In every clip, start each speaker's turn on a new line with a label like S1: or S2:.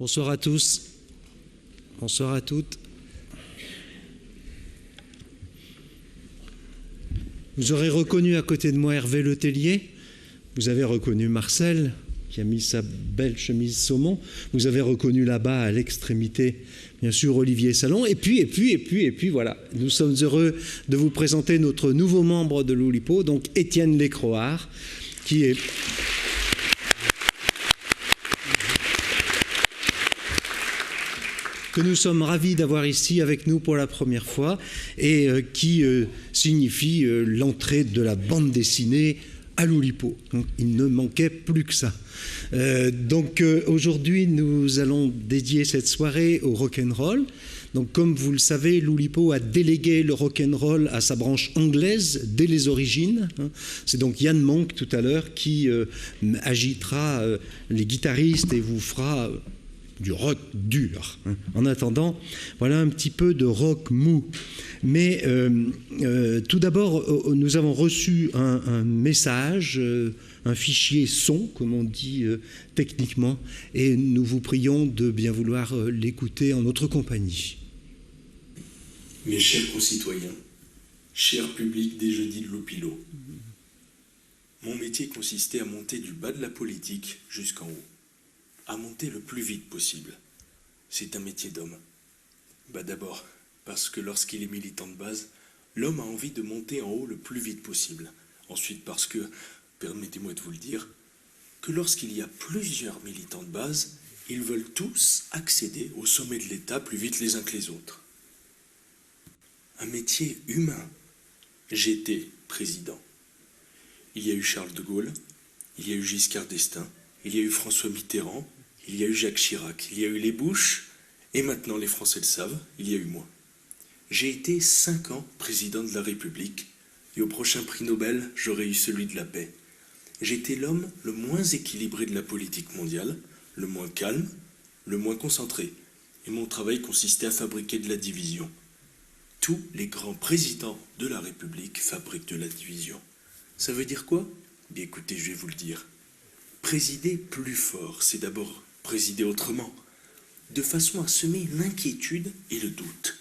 S1: Bonsoir à tous. Bonsoir à toutes. Vous aurez reconnu à côté de moi Hervé Letellier. Vous avez reconnu Marcel, qui a mis sa belle chemise saumon. Vous avez reconnu là-bas, à l'extrémité, bien sûr, Olivier Salon. Et puis, voilà. Nous sommes heureux de vous présenter notre nouveau membre de l'Oulipo, donc Étienne Lécroard, qui est... que nous sommes ravis d'avoir ici avec nous pour la première fois et qui signifie l'entrée de la bande dessinée à l'Oulipo. Donc, il ne manquait plus que ça. Aujourd'hui, nous allons dédier cette soirée au rock'n'roll. Donc, comme vous le savez, l'Oulipo a délégué le rock'n'roll à sa branche anglaise dès les origines. C'est donc Yann Monk, tout à l'heure, qui agitera les guitaristes et vous fera... du rock dur. En attendant, voilà un petit peu de rock mou. Mais tout d'abord, nous avons reçu un message, un fichier son, comme on dit techniquement, et nous vous prions de bien vouloir l'écouter en notre compagnie.
S2: Mes chers concitoyens, cher public des jeudis de l'Oupilo, mon métier consistait à monter du bas de la politique jusqu'en haut. À monter le plus vite possible. C'est un métier d'homme. D'abord, parce que lorsqu'il est militant de base, l'homme a envie de monter en haut le plus vite possible. Ensuite, parce que, permettez-moi de vous le dire, que lorsqu'il y a plusieurs militants de base, ils veulent tous accéder au sommet de l'État plus vite les uns que les autres. Un métier humain. J'étais président. Il y a eu Charles de Gaulle, il y a eu Giscard d'Estaing, il y a eu François Mitterrand, il y a eu Jacques Chirac, il y a eu les Bush, et maintenant les Français le savent, il y a eu moi. J'ai été 5 ans président de la République, et au prochain prix Nobel, j'aurais eu celui de la paix. J'étais l'homme le moins équilibré de la politique mondiale, le moins calme, le moins concentré, et mon travail consistait à fabriquer de la division. Tous les grands présidents de la République fabriquent de la division. Ça veut dire quoi? Bien écoutez, je vais vous le dire. Présider plus fort, c'est d'abord présider autrement, de façon à semer l'inquiétude et le doute,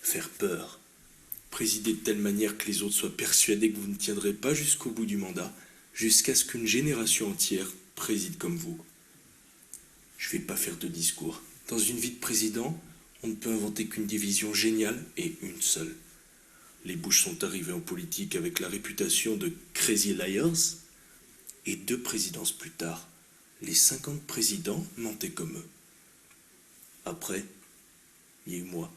S2: faire peur, présider de telle manière que les autres soient persuadés que vous ne tiendrez pas jusqu'au bout du mandat, jusqu'à ce qu'une génération entière préside comme vous. Je ne vais pas faire de discours. Dans une vie de président, on ne peut inventer qu'une division géniale et une seule. Les Bush sont arrivés en politique avec la réputation de Crazy Liars, et 2 présidences plus tard, les 50 présidents mentaient comme eux. Après, il y a eu moi.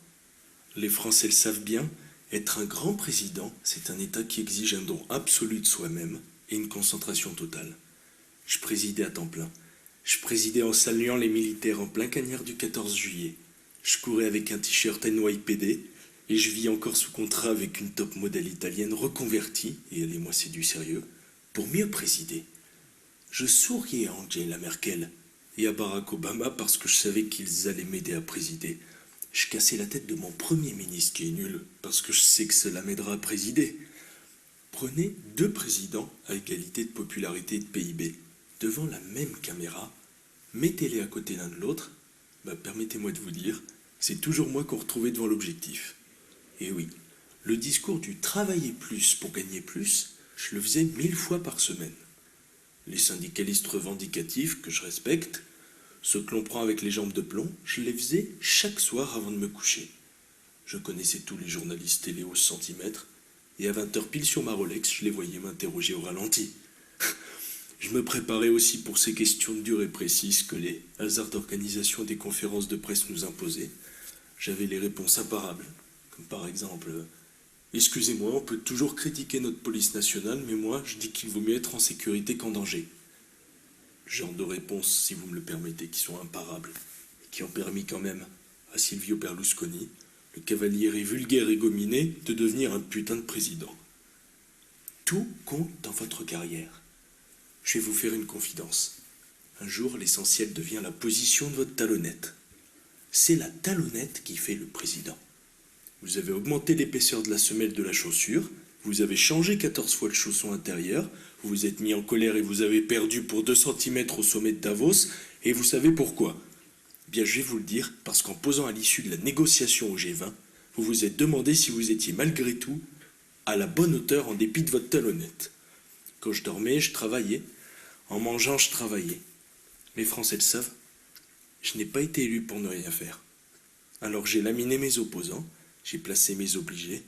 S2: Les Français le savent bien, être un grand président, c'est un État qui exige un don absolu de soi-même et une concentration totale. Je présidais à temps plein. Je présidais en saluant les militaires en plein cagnard du 14 juillet. Je courais avec un t-shirt NYPD et je vis encore sous contrat avec une top modèle italienne reconvertie, et allez-moi c'est du sérieux, pour mieux présider. Je souriais à Angela Merkel et à Barack Obama parce que je savais qu'ils allaient m'aider à présider. Je cassais la tête de mon premier ministre qui est nul parce que je sais que cela m'aidera à présider. Prenez 2 présidents à égalité de popularité et de PIB devant la même caméra, mettez-les à côté l'un de l'autre, permettez-moi de vous dire, c'est toujours moi qu'on retrouvait devant l'objectif. Et oui, le discours du travailler plus pour gagner plus, je le faisais 1000 fois par semaine. Les syndicalistes revendicatifs, que je respecte, ceux que l'on prend avec les jambes de plomb, je les faisais chaque soir avant de me coucher. Je connaissais tous les journalistes télé au centimètre, et à 20h pile sur ma Rolex, je les voyais m'interroger au ralenti. Je me préparais aussi pour ces questions dures et précises que les hasards d'organisation des conférences de presse nous imposaient. J'avais les réponses imparables, comme par exemple... Excusez-moi, on peut toujours critiquer notre police nationale, mais moi, je dis qu'il vaut mieux être en sécurité qu'en danger. Genre de réponses, si vous me le permettez, qui sont imparables, et qui ont permis quand même à Silvio Berlusconi, le cavalier vulgaire et gominé, de devenir un putain de président. Tout compte dans votre carrière. Je vais vous faire une confidence. Un jour, l'essentiel devient la position de votre talonnette. C'est la talonnette qui fait le président. Vous avez augmenté l'épaisseur de la semelle de la chaussure, vous avez changé 14 fois le chausson intérieur, vous vous êtes mis en colère et vous avez perdu pour 2 cm au sommet de Davos, et vous savez pourquoi. Bien, je vais vous le dire, parce qu'en posant à l'issue de la négociation au G20, vous vous êtes demandé si vous étiez malgré tout à la bonne hauteur en dépit de votre talonnette. Quand je dormais, je travaillais. En mangeant, je travaillais. Les Français le savent, je n'ai pas été élu pour ne rien faire. Alors j'ai laminé mes opposants, j'ai placé mes obligés.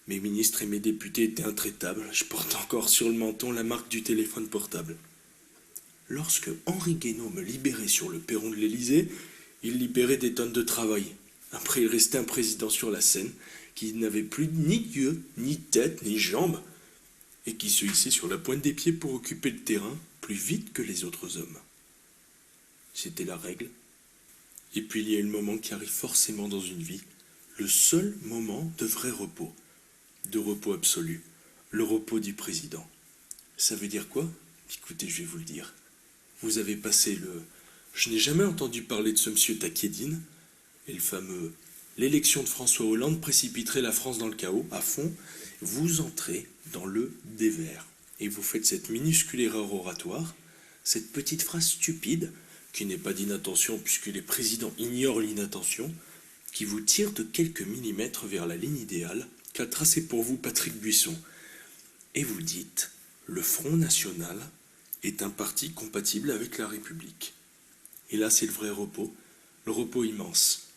S2: Mes ministres et mes députés étaient intraitables. Je porte encore sur le menton la marque du téléphone portable. Lorsque Henri Guénaud me libérait sur le perron de l'Élysée, il libérait des tonnes de travail. Après, il restait un président sur la scène qui n'avait plus ni yeux, ni tête, ni jambes, et qui se hissait sur la pointe des pieds pour occuper le terrain plus vite que les autres hommes. C'était la règle. Et puis il y a le moment qui arrive forcément dans une vie, le seul moment de vrai repos, de repos absolu, le repos du président. Ça veut dire quoi? Écoutez, je vais vous le dire. Vous avez passé le... Je n'ai jamais entendu parler de ce monsieur Taquiédine, et le fameux... L'élection de François Hollande précipiterait la France dans le chaos, à fond. Vous entrez dans le dévers, et vous faites cette minuscule erreur oratoire, cette petite phrase stupide, qui n'est pas d'inattention puisque les présidents ignorent l'inattention, qui vous tire de quelques millimètres vers la ligne idéale qu'a tracée pour vous Patrick Buisson. Et vous dites, le Front National est un parti compatible avec la République. Et là, c'est le vrai repos, le repos immense.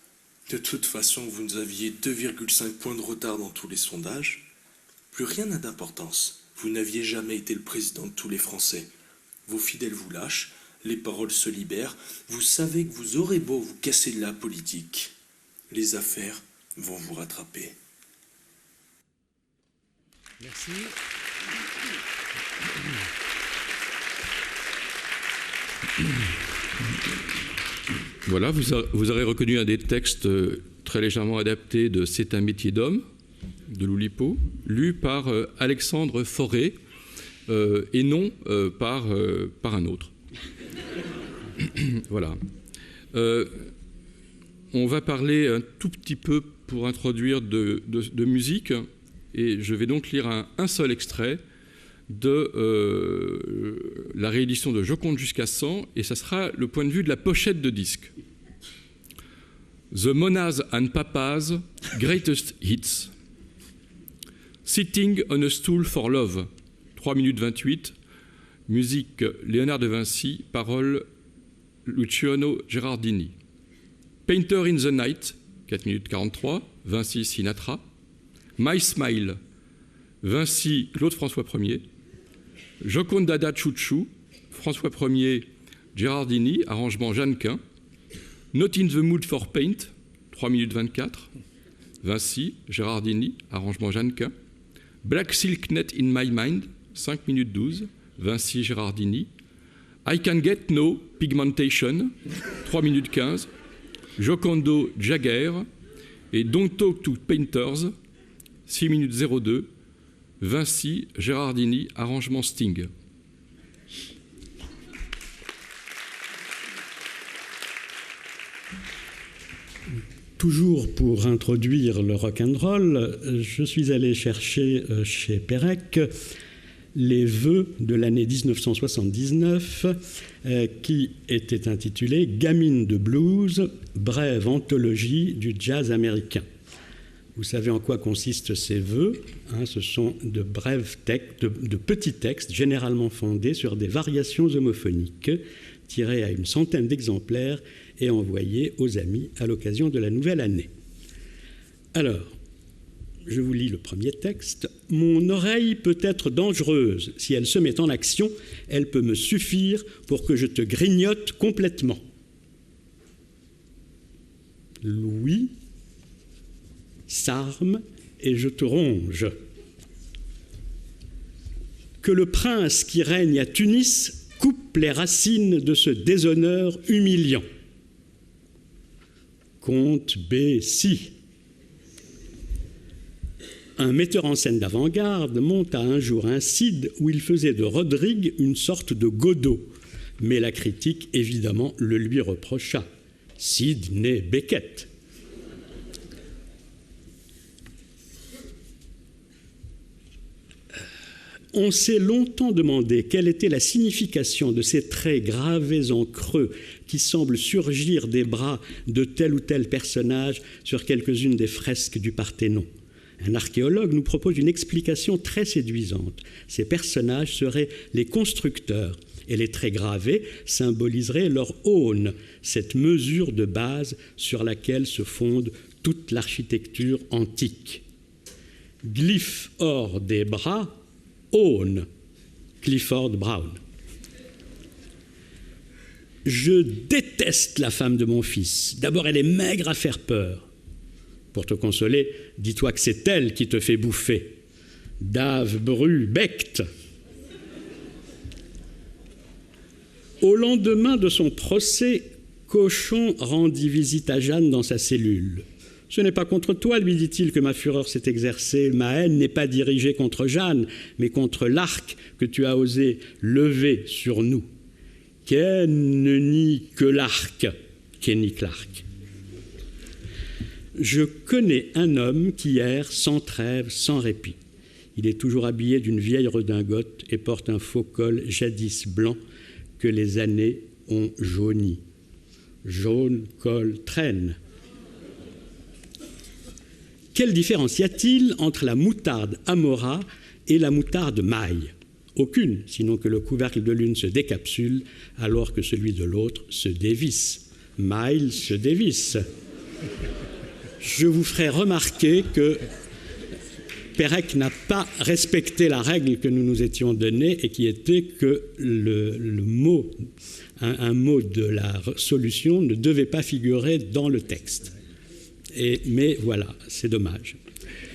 S2: De toute façon, vous nous aviez 2,5 points de retard dans tous les sondages. Plus rien n'a d'importance. Vous n'aviez jamais été le président de tous les Français. Vos fidèles vous lâchent, les paroles se libèrent. Vous savez que vous aurez beau vous casser de la politique. Les affaires vont vous rattraper.
S1: Merci.
S3: Voilà, vous aurez reconnu un des textes très légèrement adaptés de C'est un métier d'homme, de Loulipo, lu par Alexandre Fauré, et non par un autre. Voilà. On va parler un tout petit peu pour introduire de musique, et je vais donc lire un seul extrait de la réédition de Je compte jusqu'à 100, et ça sera le point de vue de la pochette de disque. The Monas and Papas Greatest Hits. Sitting on a Stool for Love, 3 minutes 28. Musique Léonard de Vinci, paroles Luciano Gerardini. Painter in the Night, 4 minutes 43, Vinci Sinatra. My Smile, Vinci Claude-François Ier. Joconde Dada Chouchou, François Ier, Gerardini, arrangement Jeannequin. Not in the Mood for Paint, 3 minutes 24, Vinci, Gerardini, arrangement Jeannequin. Black Silk Net in My Mind, 5 minutes 12, Vinci, Gerardini. I Can Get No Pigmentation, 3 minutes 15, Jocondo Jagger. Et Don't Talk to Painters, 6 minutes 02, Vinci, Gerardini, arrangement Sting.
S4: Toujours pour introduire le rock'n'roll, je suis allé chercher chez Perec les vœux de l'année 1979 qui étaient intitulés « Gamine de blues, brève anthologie du jazz américain ». Vous savez en quoi consistent ces vœux, hein, ce sont de brèves textes, de petits textes généralement fondés sur des variations homophoniques tirés à une centaine d'exemplaires et envoyés aux amis à l'occasion de la nouvelle année. Alors, je vous lis le premier texte. « Mon oreille peut être dangereuse. Si elle se met en action, elle peut me suffire pour que je te grignote complètement. » Louis s'arme et je te ronge. Que le prince qui règne à Tunis coupe les racines de ce déshonneur humiliant. Comte B. Si. Un metteur en scène d'avant-garde monta un jour un Cid où il faisait de Rodrigue une sorte de Godot, mais la critique, évidemment, le lui reprocha. Cid né Beckett. On s'est longtemps demandé quelle était la signification de ces traits gravés en creux qui semblent surgir des bras de tel ou tel personnage sur quelques-unes des fresques du Parthénon. Un archéologue nous propose une explication très séduisante. Ces personnages seraient les constructeurs et les traits gravés symboliseraient leur aune, cette mesure de base sur laquelle se fonde toute l'architecture antique. Glyphe hors des bras, aune, Clifford Brown. Je déteste la femme de mon fils. D'abord, elle est maigre à faire peur. Pour te consoler, dis-toi que c'est elle qui te fait bouffer. Dave Bru Becht. Au lendemain de son procès, Cochon rendit visite à Jeanne dans sa cellule. « Ce n'est pas contre toi, lui dit-il, que ma fureur s'est exercée. Ma haine n'est pas dirigée contre Jeanne, mais contre l'arc que tu as osé lever sur nous. Qu'elle ne nie que l'arc, Kenny Clark. Je connais un homme qui erre sans trêve, sans répit. Il est toujours habillé d'une vieille redingote et porte un faux col jadis blanc que les années ont jauni. Jaune col traîne. Quelle différence y a-t-il entre la moutarde Amora et la moutarde maille? Aucune, sinon que le couvercle de l'une se décapsule alors que celui de l'autre se dévisse. Maille se dévisse. Je vous ferai remarquer que Pérec n'a pas respecté la règle que nous nous étions donnée et qui était que un mot de la solution ne devait pas figurer dans le texte. Mais voilà, c'est dommage.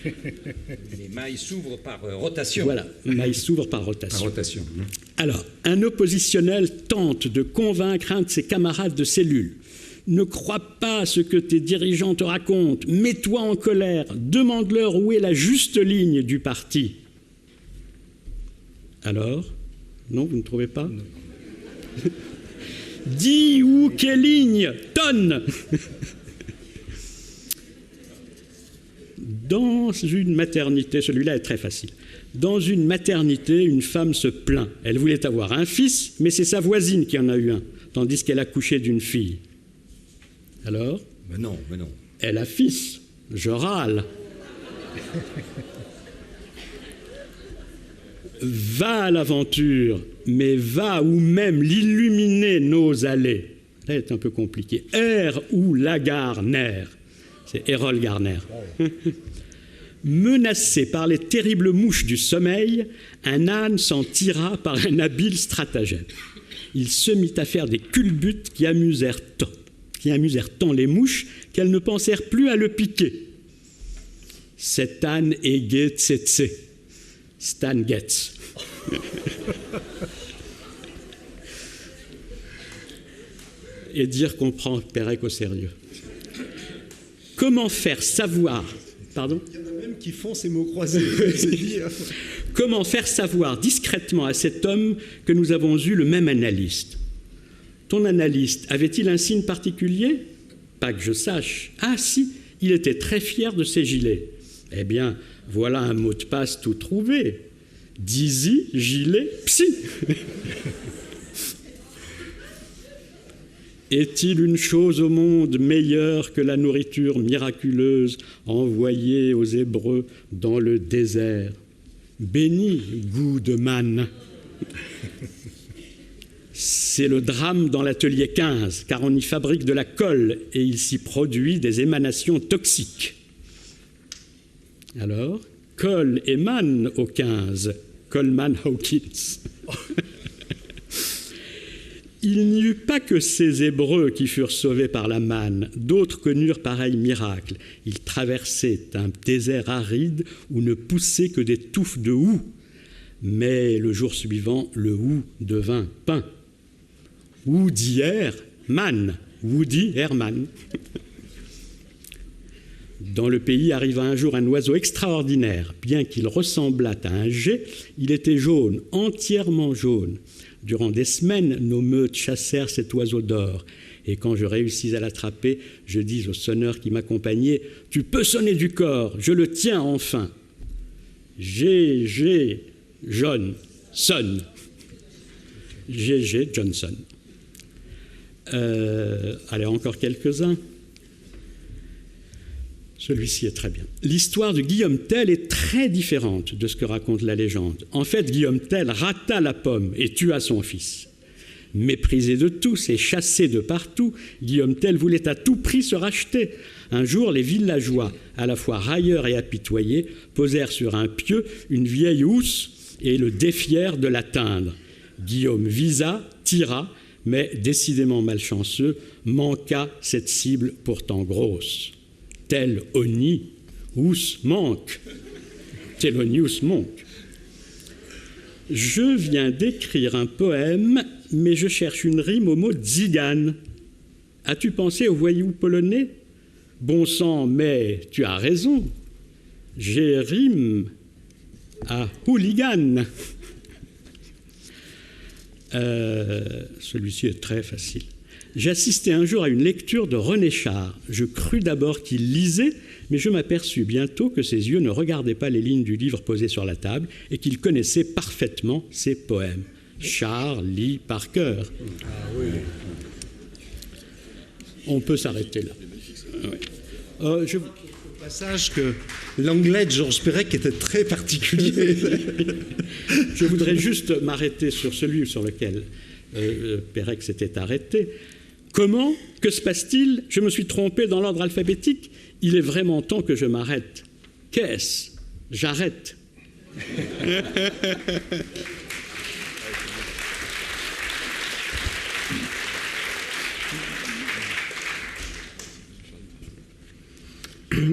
S5: Les mailles s'ouvrent par rotation.
S4: Voilà, mailles s'ouvrent par rotation. Alors, un oppositionnel tente de convaincre un de ses camarades de cellule. Ne crois pas ce que tes dirigeants te racontent. Mets-toi en colère. Demande-leur où est la juste ligne du parti. Alors? Non, vous ne trouvez pas? Non. Dis où, quelle ligne? Tonne. Dans une maternité, celui-là est très facile. Dans une maternité, une femme se plaint. Elle voulait avoir un fils, mais c'est sa voisine qui en a eu un, tandis qu'elle a couché d'une fille. Alors?
S5: Mais non.
S4: Elle a fils. Je râle. Va à l'aventure, mais va où même l'illuminer nos allées. Là, c'est un peu compliqué. Erre où Lagarner. C'est Errol Garner. Menacé par les terribles mouches du sommeil, un âne s'en tira par un habile stratagème. Il se mit à faire des culbutes qui amusèrent tant les mouches qu'elles ne pensèrent plus à le piquer. Cet âne est gai tsetse, Stan Getz. Et dire qu'on prend Pérec au sérieux. Comment faire savoir... Pardon ?
S1: Il y en a même qui font ces mots croisés.
S4: Comment faire savoir discrètement à cet homme que nous avons eu le même analyste? Ton analyste avait-il un signe particulier? Pas que je sache. Ah si, il était très fier de ses gilets. Eh bien, voilà un mot de passe tout trouvé. Dizzy, gilet, psy. Est-il une chose au monde meilleure que la nourriture miraculeuse envoyée aux Hébreux dans le désert? Béni, goût de manne. C'est le drame dans l'atelier 15, car on y fabrique de la colle et il s'y produit des émanations toxiques. Alors, colle et manne au 15, Coleman Hawkins. Il n'y eut pas que ces Hébreux qui furent sauvés par la manne, d'autres connurent pareil miracle. Ils traversaient un désert aride où ne poussaient que des touffes de houx. Mais le jour suivant, le houx devint pain. Houx d'hier, manne. Woody Herman. Dans le pays arriva un jour un oiseau extraordinaire. Bien qu'il ressemblât à un geai, il était jaune, entièrement jaune. Durant des semaines, nos meutes chassèrent cet oiseau d'or. Et quand je réussis à l'attraper, je dis au sonneur qui m'accompagnait « Tu peux sonner du corps, je le tiens enfin !» J'ai, Johnson. G.G. Johnson. Allez, encore quelques-uns. Celui-ci est très bien. L'histoire de Guillaume Tell est très différente de ce que raconte la légende. En fait, Guillaume Tell rata la pomme et tua son fils. Méprisé de tous et chassé de partout, Guillaume Tell voulait à tout prix se racheter. Un jour, les villageois, à la fois railleurs et apitoyés, posèrent sur un pieu une vieille housse et le défièrent de l'atteindre. Guillaume visa, tira, mais décidément malchanceux, manqua cette cible pourtant grosse. Tel oni, housse manque. Thelonius manque. Je viens d'écrire un poème, mais je cherche une rime au mot tzigane. As-tu pensé au voyou polonais? Bon sang, mais tu as raison. J'ai rime à hooligan. Celui-ci est très facile. J'assistais un jour à une lecture de René Char. Je crus d'abord qu'il lisait, mais je m'aperçus bientôt que ses yeux ne regardaient pas les lignes du livre posé sur la table et qu'il connaissait parfaitement ses poèmes. Char lit par cœur. Ah, oui. On peut s'arrêter là. Oui.
S1: Au passage que l'anglais de Georges Perec était très particulier.
S4: Je voudrais juste m'arrêter sur celui sur lequel Perec s'était arrêté. Comment? Que se passe-t-il? Je me suis trompé dans l'ordre alphabétique. Il est vraiment temps que je m'arrête. Qu'est-ce? J'arrête.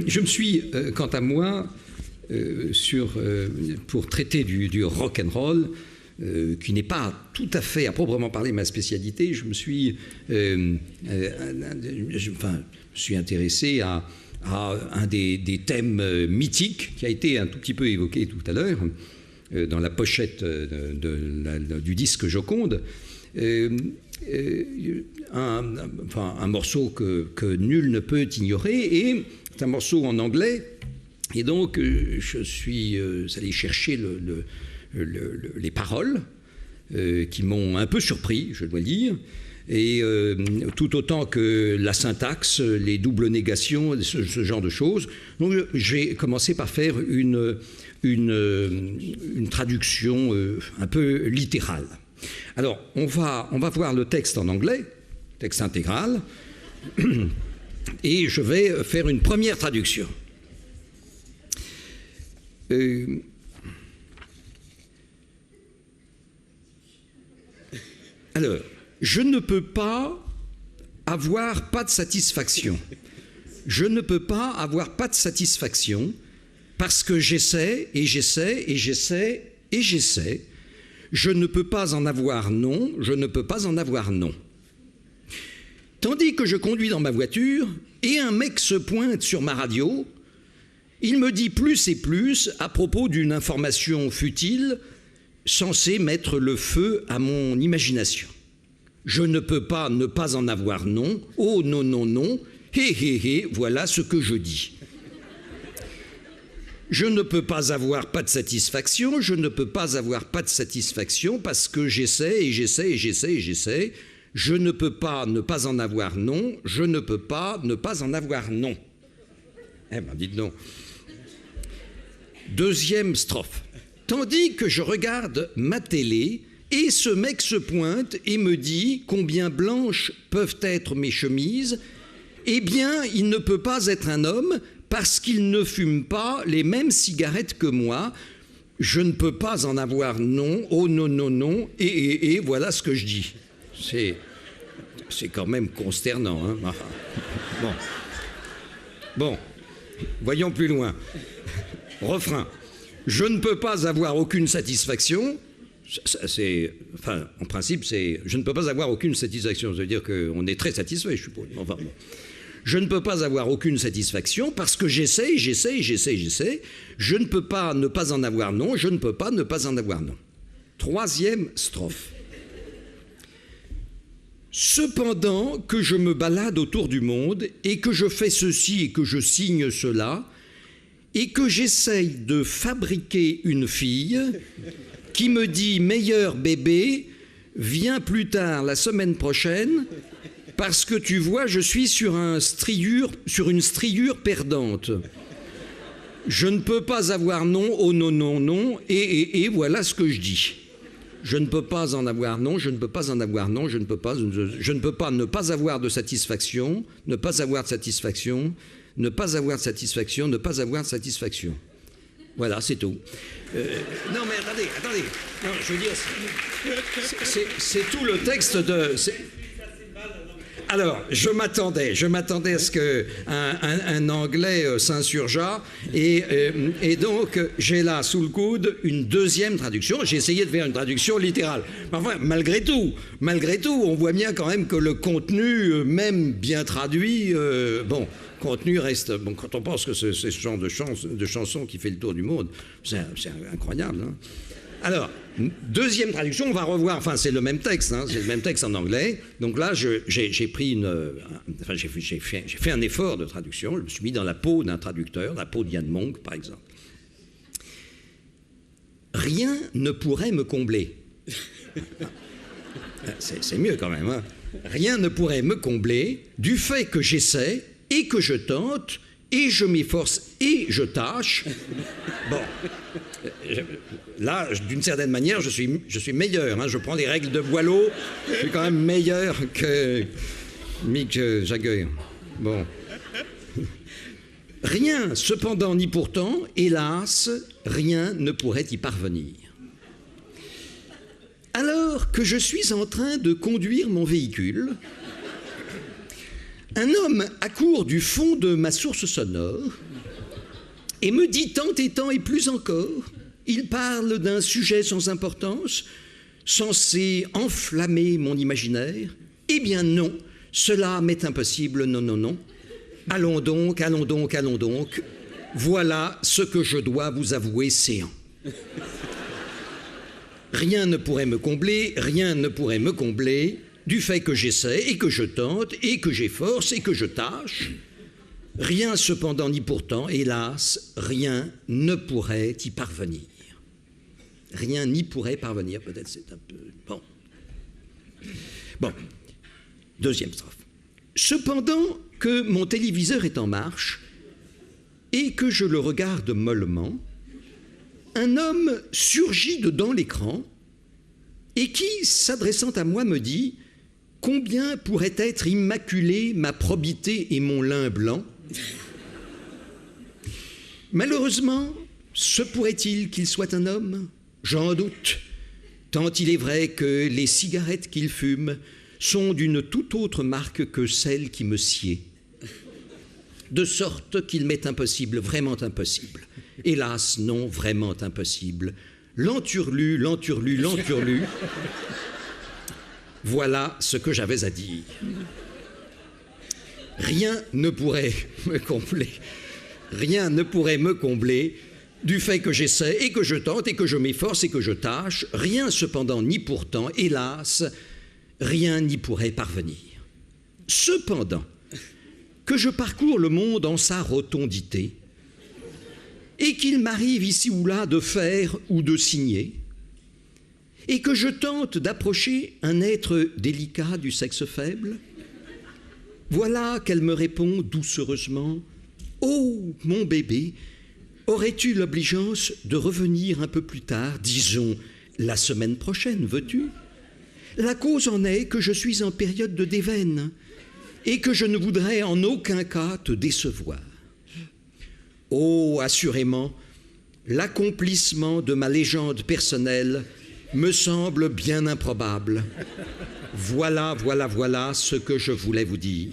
S5: Je me suis, quant à moi, pour traiter du rock'n'roll, qui n'est pas tout à fait, à proprement parler, ma spécialité, je me suis, suis intéressé à un des thèmes mythiques qui a été un tout petit peu évoqué tout à l'heure dans la pochette du disque Joconde. Un morceau que nul ne peut ignorer, et c'est un morceau en anglais, et donc je suis allé chercher les paroles qui m'ont un peu surpris, je dois le dire, et tout autant que la syntaxe, les doubles négations, ce genre de choses. Donc j'ai commencé par faire une traduction un peu littérale. Alors, on va voir le texte en anglais, texte intégral, et je vais faire une première traduction. Alors, je ne peux pas avoir pas de satisfaction. Je ne peux pas avoir pas de satisfaction parce que j'essaie et j'essaie et j'essaie et j'essaie. Je ne peux pas en avoir non, je ne peux pas en avoir non. Tandis que je conduis dans ma voiture et un mec se pointe sur ma radio, il me dit plus et plus à propos d'une information futile censée mettre le feu à mon imagination. Je ne peux pas ne pas en avoir non, oh non, non, non, hé, hé, hé, voilà ce que je dis. Je ne peux pas avoir pas de satisfaction, je ne peux pas avoir pas de satisfaction parce que j'essaie et j'essaie et j'essaie et j'essaie. Je ne peux pas ne pas en avoir non, je ne peux pas ne pas en avoir non. Eh ben, dites donc. Deuxième strophe. Tandis que je regarde ma télé et ce mec se pointe et me dit combien blanches peuvent être mes chemises, eh bien, il ne peut pas être un homme parce qu'il ne fume pas les mêmes cigarettes que moi. Je ne peux pas en avoir non, oh non, non, non, et voilà ce que je dis. C'est quand même consternant, hein. Bon, voyons plus loin. Refrain. Je ne peux pas avoir aucune satisfaction. En principe, c'est je ne peux pas avoir aucune satisfaction. Ça veut dire qu'on est très satisfait, je suppose. Enfin, bon. Je ne peux pas avoir aucune satisfaction parce que j'essaie. Je ne peux pas ne pas en avoir non. Je ne peux pas ne pas en avoir non. Troisième strophe. Cependant que je me balade autour du monde et que je fais ceci et que je signe cela, et que j'essaye de fabriquer une fille qui me dit « meilleur bébé, viens plus tard la semaine prochaine parce que tu vois, je suis sur une striure perdante. Je ne peux pas avoir non, oh non, non, non, et voilà ce que je dis. Je ne peux pas en avoir non, je ne peux pas en avoir non, je ne peux pas ne pas avoir de satisfaction, ne pas avoir de satisfaction, ne pas avoir de satisfaction, ne pas avoir de satisfaction. Voilà, c'est tout. Non mais attendez. Non, je veux dire, c'est tout le texte de... Alors, je m'attendais à ce qu'un Anglais s'insurgeât, et donc j'ai là sous le coude une deuxième traduction. J'ai essayé de faire une traduction littérale. Enfin, malgré tout, on voit bien quand même que le contenu, même bien traduit, contenu reste... Bon, quand on pense que c'est ce genre de chanson qui fait le tour du monde, c'est incroyable, hein. Alors, deuxième traduction, on va revoir, enfin c'est le même texte, hein, c'est le même texte en anglais. Donc là, j'ai fait un effort de traduction, je me suis mis dans la peau d'un traducteur, la peau d'Yann Monk par exemple. Rien ne pourrait me combler. C'est mieux quand même, hein. Rien ne pourrait me combler du fait que j'essaie et que je tente et je m'efforce et je tâche. Bon, là, d'une certaine manière, je suis meilleur, hein. Je prends les règles de Boileau, je suis quand même meilleur que Mick Jagger. Bon. Rien, cependant, ni pourtant, hélas, rien ne pourrait y parvenir. Alors que je suis en train de conduire mon véhicule, un homme accourt du fond de ma source sonore et me dit tant et tant et plus encore. Il parle d'un sujet sans importance, censé enflammer mon imaginaire. Eh bien non, cela m'est impossible, non, non, non. Allons donc. Voilà ce que je dois vous avouer, séant. Rien ne pourrait me combler, du fait que j'essaie et que je tente et que j'efforce et que je tâche. Rien cependant ni pourtant, hélas, rien ne pourrait y parvenir. Rien n'y pourrait parvenir, peut-être c'est un peu... Bon, deuxième strophe. Cependant que mon téléviseur est en marche et que je le regarde mollement, un homme surgit dedans l'écran et qui, s'adressant à moi, me dit « Combien pourrait être immaculée ma probité et mon lin blanc ?» Malheureusement, se pourrait-il qu'il soit un homme ? J'en doute, tant il est vrai que les cigarettes qu'il fume sont d'une toute autre marque que celles qui me sied. De sorte qu'il m'est impossible, vraiment impossible. Hélas, non, vraiment impossible. L'enturlu. Voilà ce que j'avais à dire. Rien ne pourrait me combler du fait que j'essaie et que je tente et que je m'efforce et que je tâche. Rien cependant ni pourtant, hélas, rien n'y pourrait parvenir. Cependant, que je parcours le monde en sa rotondité et qu'il m'arrive ici ou là de faire ou de signer, et que je tente d'approcher un être délicat du sexe faible, voilà qu'elle me répond doucereusement « Oh, mon bébé, aurais-tu l'obligeance de revenir un peu plus tard, disons la semaine prochaine, veux-tu ? La cause en est que je suis en période de déveine et que je ne voudrais en aucun cas te décevoir. Oh, assurément, l'accomplissement de ma légende personnelle me semble bien improbable. Voilà ce que je voulais vous dire.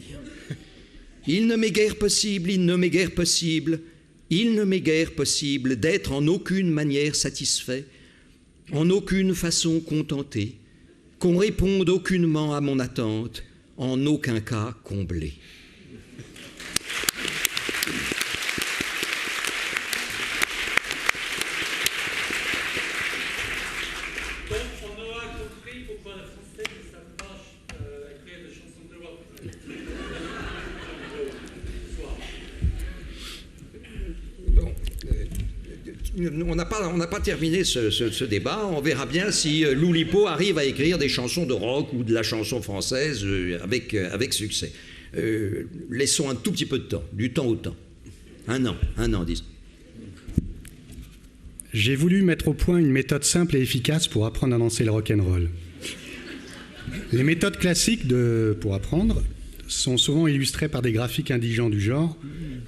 S5: Il ne m'est guère possible d'être en aucune manière satisfait, en aucune façon contenté, qu'on réponde aucunement à mon attente, en aucun cas comblé. On n'a pas terminé ce débat. On verra bien si Loulipo arrive à écrire des chansons de rock ou de la chanson française avec succès. Laissons un tout petit peu de temps, du temps au temps. Un an, disons.
S4: J'ai voulu mettre au point une méthode simple et efficace pour apprendre à danser le rock'n'roll. Les méthodes classiques pour apprendre sont souvent illustrées par des graphiques indigents du genre.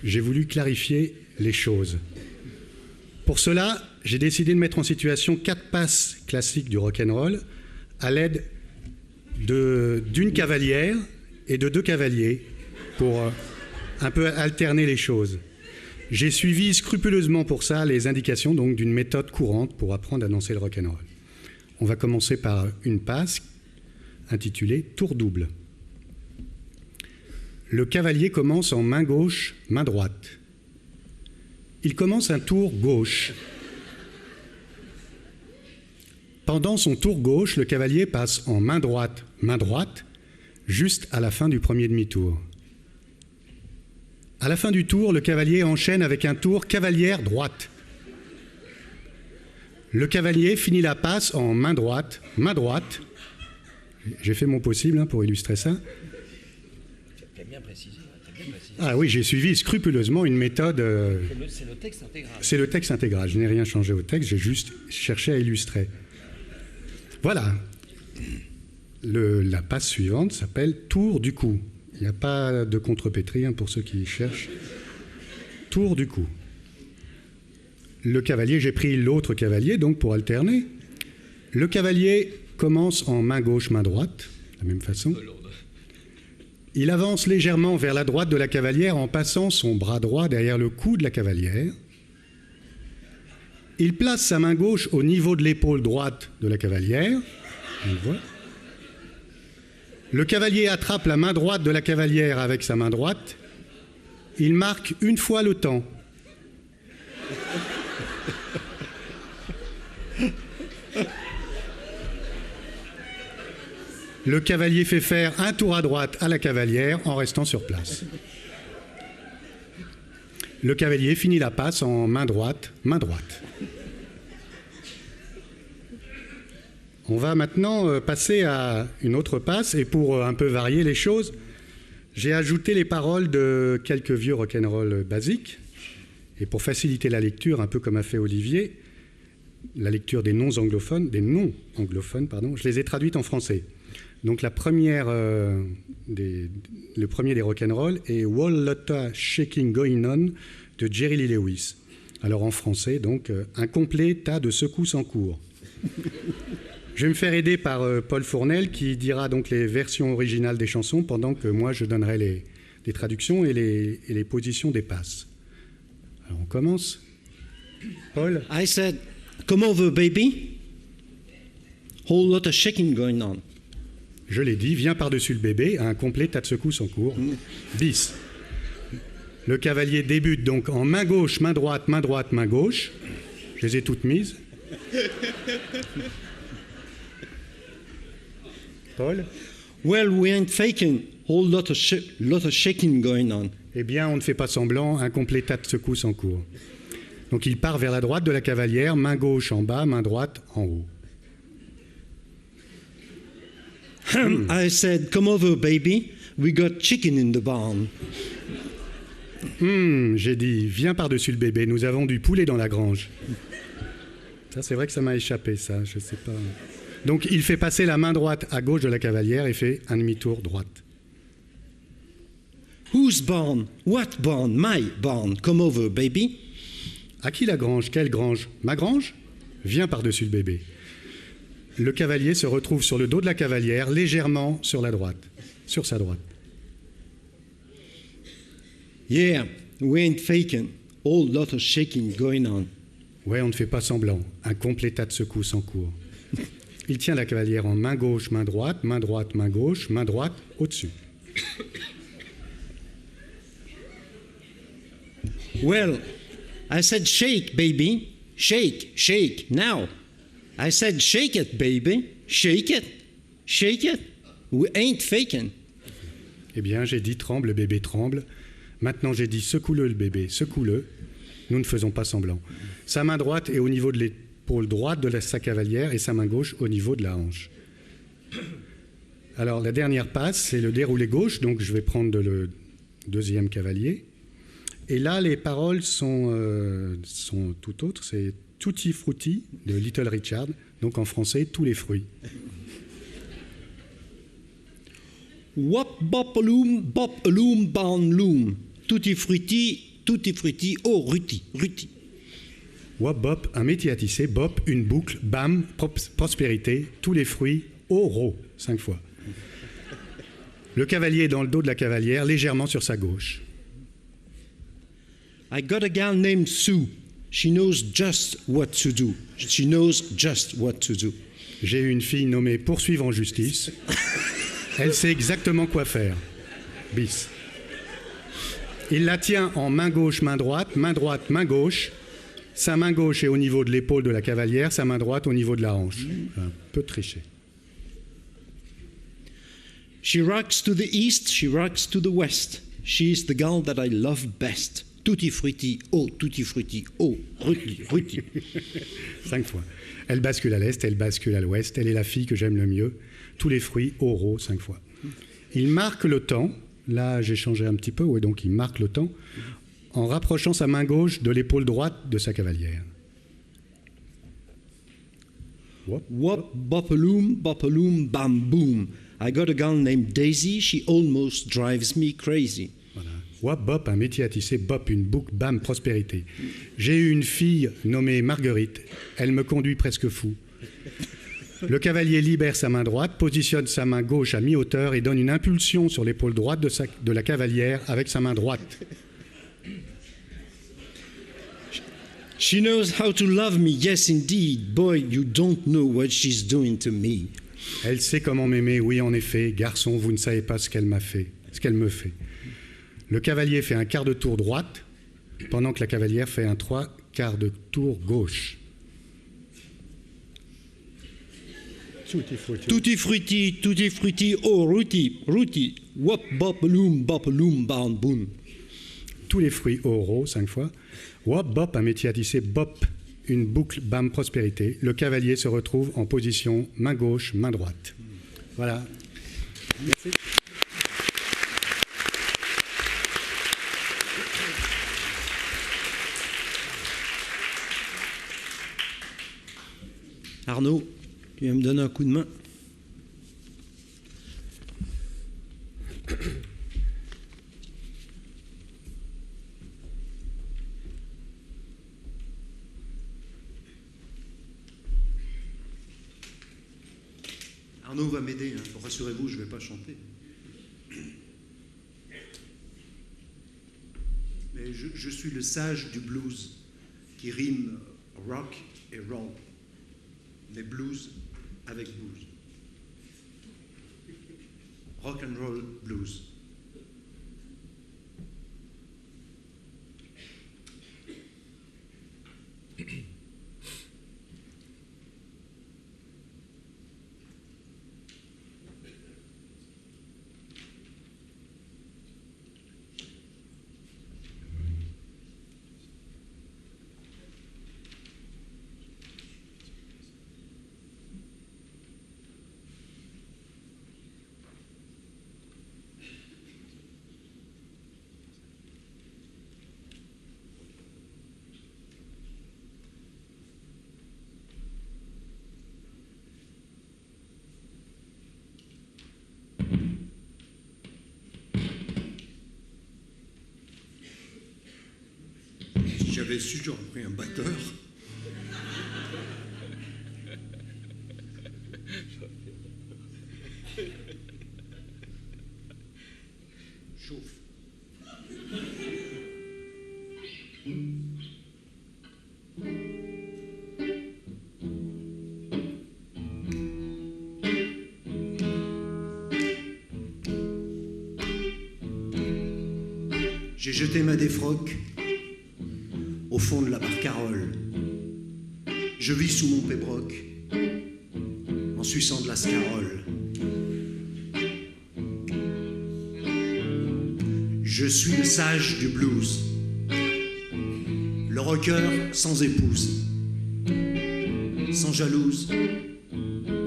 S4: J'ai voulu clarifier les choses. Pour cela, j'ai décidé de mettre en situation 4 passes classiques du rock'n'roll à l'aide d'une cavalière et de 2 cavaliers pour un peu alterner les choses. J'ai suivi scrupuleusement pour ça les indications donc d'une méthode courante pour apprendre à danser le rock'n'roll. On va commencer par une passe intitulée tour double. Le cavalier commence en main gauche, main droite. Il commence un tour gauche. Pendant son tour gauche, le cavalier passe en main droite, juste à la fin du premier demi-tour. À la fin du tour, le cavalier enchaîne avec un tour cavalière droite. Le cavalier finit la passe en main droite. J'ai fait mon possible pour illustrer ça.
S5: Tu as bien précisé.
S4: Ah oui, j'ai suivi scrupuleusement une méthode...
S5: C'est le texte intégral.
S4: C'est le texte intégral. Je n'ai rien changé au texte, j'ai juste cherché à illustrer. Voilà. La passe suivante s'appelle tour du cou. Il n'y a pas de contrepétrie pour ceux qui cherchent. Tour du cou. Le cavalier, j'ai pris l'autre cavalier donc pour alterner. Le cavalier commence en main gauche, main droite, de la même façon. Il avance légèrement vers la droite de la cavalière en passant son bras droit derrière le cou de la cavalière. Il place sa main gauche au niveau de l'épaule droite de la cavalière. On le voit. Le cavalier attrape la main droite de la cavalière avec sa main droite. Il marque une fois le temps. Le cavalier fait faire un tour à droite à la cavalière en restant sur place. Le cavalier finit la passe en main droite. On va maintenant passer à une autre passe et pour un peu varier les choses, j'ai ajouté les paroles de quelques vieux rock'n'roll basiques et pour faciliter la lecture, un peu comme a fait Olivier, la lecture des noms anglophones, je les ai traduites en français. Donc le premier des rock'n'roll est Whole Lotta Shaking Going On de Jerry Lee Lewis. Alors en français, donc, un complet tas de secousses en cours. Je vais me faire aider par Paul Fournel qui dira donc les versions originales des chansons pendant que moi je donnerai les traductions et les positions des passes. Alors on commence. Paul.
S1: I said, come over baby. Whole lot of shaking going on.
S4: Je l'ai dit, viens par-dessus le bébé, un complet tas de secousses en cours. Bis. Le cavalier débute donc en main gauche, main droite, main gauche. Je les ai toutes mises. Paul.
S1: Well, we ain't faking. Whole lot of shaking going on.
S4: Eh bien, on ne fait pas semblant, un complet tas de secousses en cours. Donc il part vers la droite de la cavalière, main gauche en bas, main droite en haut.
S1: I said, come over, baby. We got chicken in the barn.
S4: J'ai dit, viens par-dessus le bébé, nous avons du poulet dans la grange. Ça, c'est vrai que ça m'a échappé, ça, je sais pas. Donc, il fait passer la main droite à gauche de la cavalière et fait un demi-tour droite.
S1: Whose barn? What barn? My barn. Come over, baby.
S4: À qui la grange? Quelle grange? Ma grange? Viens par-dessus le bébé. Le cavalier se retrouve sur le dos de la cavalière, légèrement sur sa droite.
S1: Yeah, we ain't faking. Whole lot of shaking going on.
S4: Ouais, on ne fait pas semblant. Un complet tas de secousses en cours. Il tient la cavalière en main gauche, main droite, main gauche, main droite au-dessus.
S1: Well, I said shake, baby. Shake, shake, now. I said shake it, baby. Shake it. Shake it. We ain't faking.
S4: Eh bien, j'ai dit tremble, bébé, tremble. Maintenant, j'ai dit secoue-le, le bébé, secoue-le.
S6: Nous ne faisons pas semblant. Sa main droite est au niveau de l'épaule droite de sa cavalière et sa main gauche au niveau de la hanche. Alors, la dernière passe, c'est le déroulé gauche, donc je vais prendre le deuxième cavalier. Et là, les paroles sont tout autres. C'est Tutti Frutti de Little Richard, donc en français, tous les fruits.
S1: Wop bop loom bop loom ban loom. Tutti frutti, oh ruti, ruti.
S6: Wop bop, un métier à tisser, bop, une boucle, bam, prospérité, tous les fruits, oh ro, 5 fois. Le cavalier est dans le dos de la cavalière, légèrement sur sa gauche.
S1: I got a gal named Sue. She knows just what to do. She knows just what to do.
S6: J'ai une fille nommée poursuivre en justice. Elle sait exactement quoi faire. Bis. Il la tient en main gauche, main droite, main gauche. Sa main gauche est au niveau de l'épaule de la cavalière, sa main droite au niveau de la hanche. Un peu triché.
S1: She rocks to the east, she rocks to the west. She is the gal that I love best. Tutti frutti, oh ruti, ruti.
S6: 5 fois. Elle bascule à l'est, elle bascule à l'ouest. Elle est la fille que j'aime le mieux. Tous les fruits, oro, 5 fois. Il marque le temps. Là, j'ai changé un petit peu. Ouais, donc il marque le temps en rapprochant sa main gauche de l'épaule droite de sa cavalière.
S1: Wop bopaloom bam boom. I got a gal named Daisy. She almost drives me crazy.
S6: Voilà. Wop bop, un métier à tisser. Bop, une boucle. Bam, prospérité. J'ai eu une fille nommée Marguerite. Elle me conduit presque fou. Le cavalier libère sa main droite, positionne sa main gauche à mi-hauteur et donne une impulsion sur l'épaule droite de la cavalière avec sa main droite.
S1: She knows how to love me, yes indeed. Boy, you don't know what she's doing to me.
S6: Elle sait comment m'aimer, oui en effet. Garçon, vous ne savez pas ce qu'elle me fait. Le cavalier fait un quart de tour droite, pendant que la cavalière fait un 3/4 de tour gauche.
S1: Tutti frutti, oh ruti, ruti. Wop bop loom ban boom.
S6: Tous les fruits oro, 5 fois. Wop bop, un métier à tisser, bop, une boucle, bam, prospérité. Le cavalier se retrouve en position main gauche, main droite. Voilà. Merci.
S1: Arnaud, tu viens me donner un coup de main? Arnaud va m'aider, hein. Rassurez-vous, je ne vais pas chanter. Mais je suis le sage du blues qui rime rock et roll. Mais blues avec blues. Rock and roll blues. Si j'avais su, j'aurais pris un batteur. Chauffe. J'ai jeté ma défroque au fond de la barcarolle. Je vis sous mon pébroc en suçant de la scarole. Je suis le sage du blues, le rocker sans épouse, sans jalouse,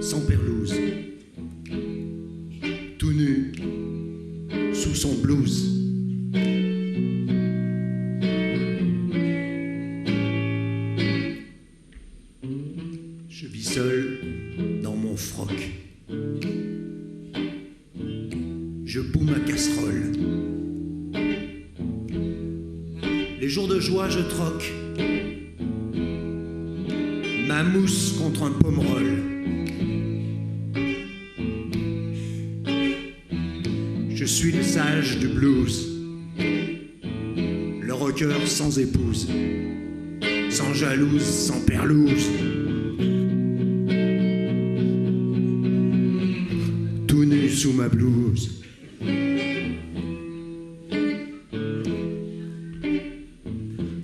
S1: sans perlouse, tout nu, sous son blouse. Je vis seul dans mon froc. Je boue ma casserole. Les jours de joie, je troque ma mousse contre un pomerol. Je suis le sage du blues, le rocker sans épouse, sans jalouse, sans perlouse, tout nu sous ma blouse.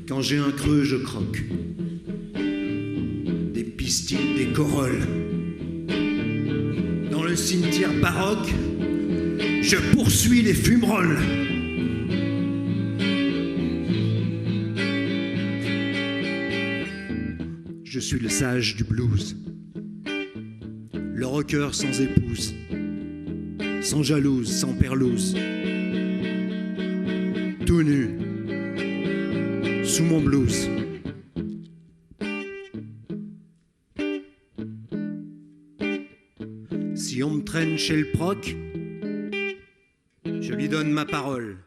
S1: Quand j'ai un creux, je croque des pistils, des corolles. Dans le cimetière baroque, je poursuis les fumerolles. Je suis le sage du blues, le rocker sans épouse, sans jalouse, sans perlouse, tout nu, sous mon blues. Si on me traîne chez le proc, je lui donne ma parole.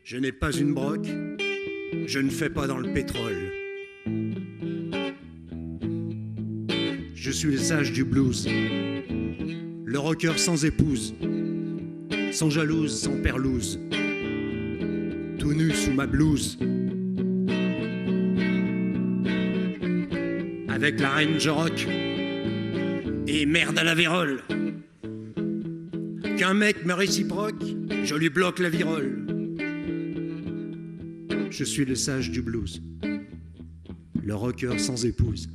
S1: Je n'ai pas une broque, je ne fais pas dans le pétrole. Je suis le sage du blues, le rocker sans épouse, sans jalouse, sans perlouse, tout nu sous ma blouse. Avec la reine je rock et merde à la vérole. Qu'un mec me réciproque, je lui bloque la virole. Je suis le sage du blues, le rocker sans épouse,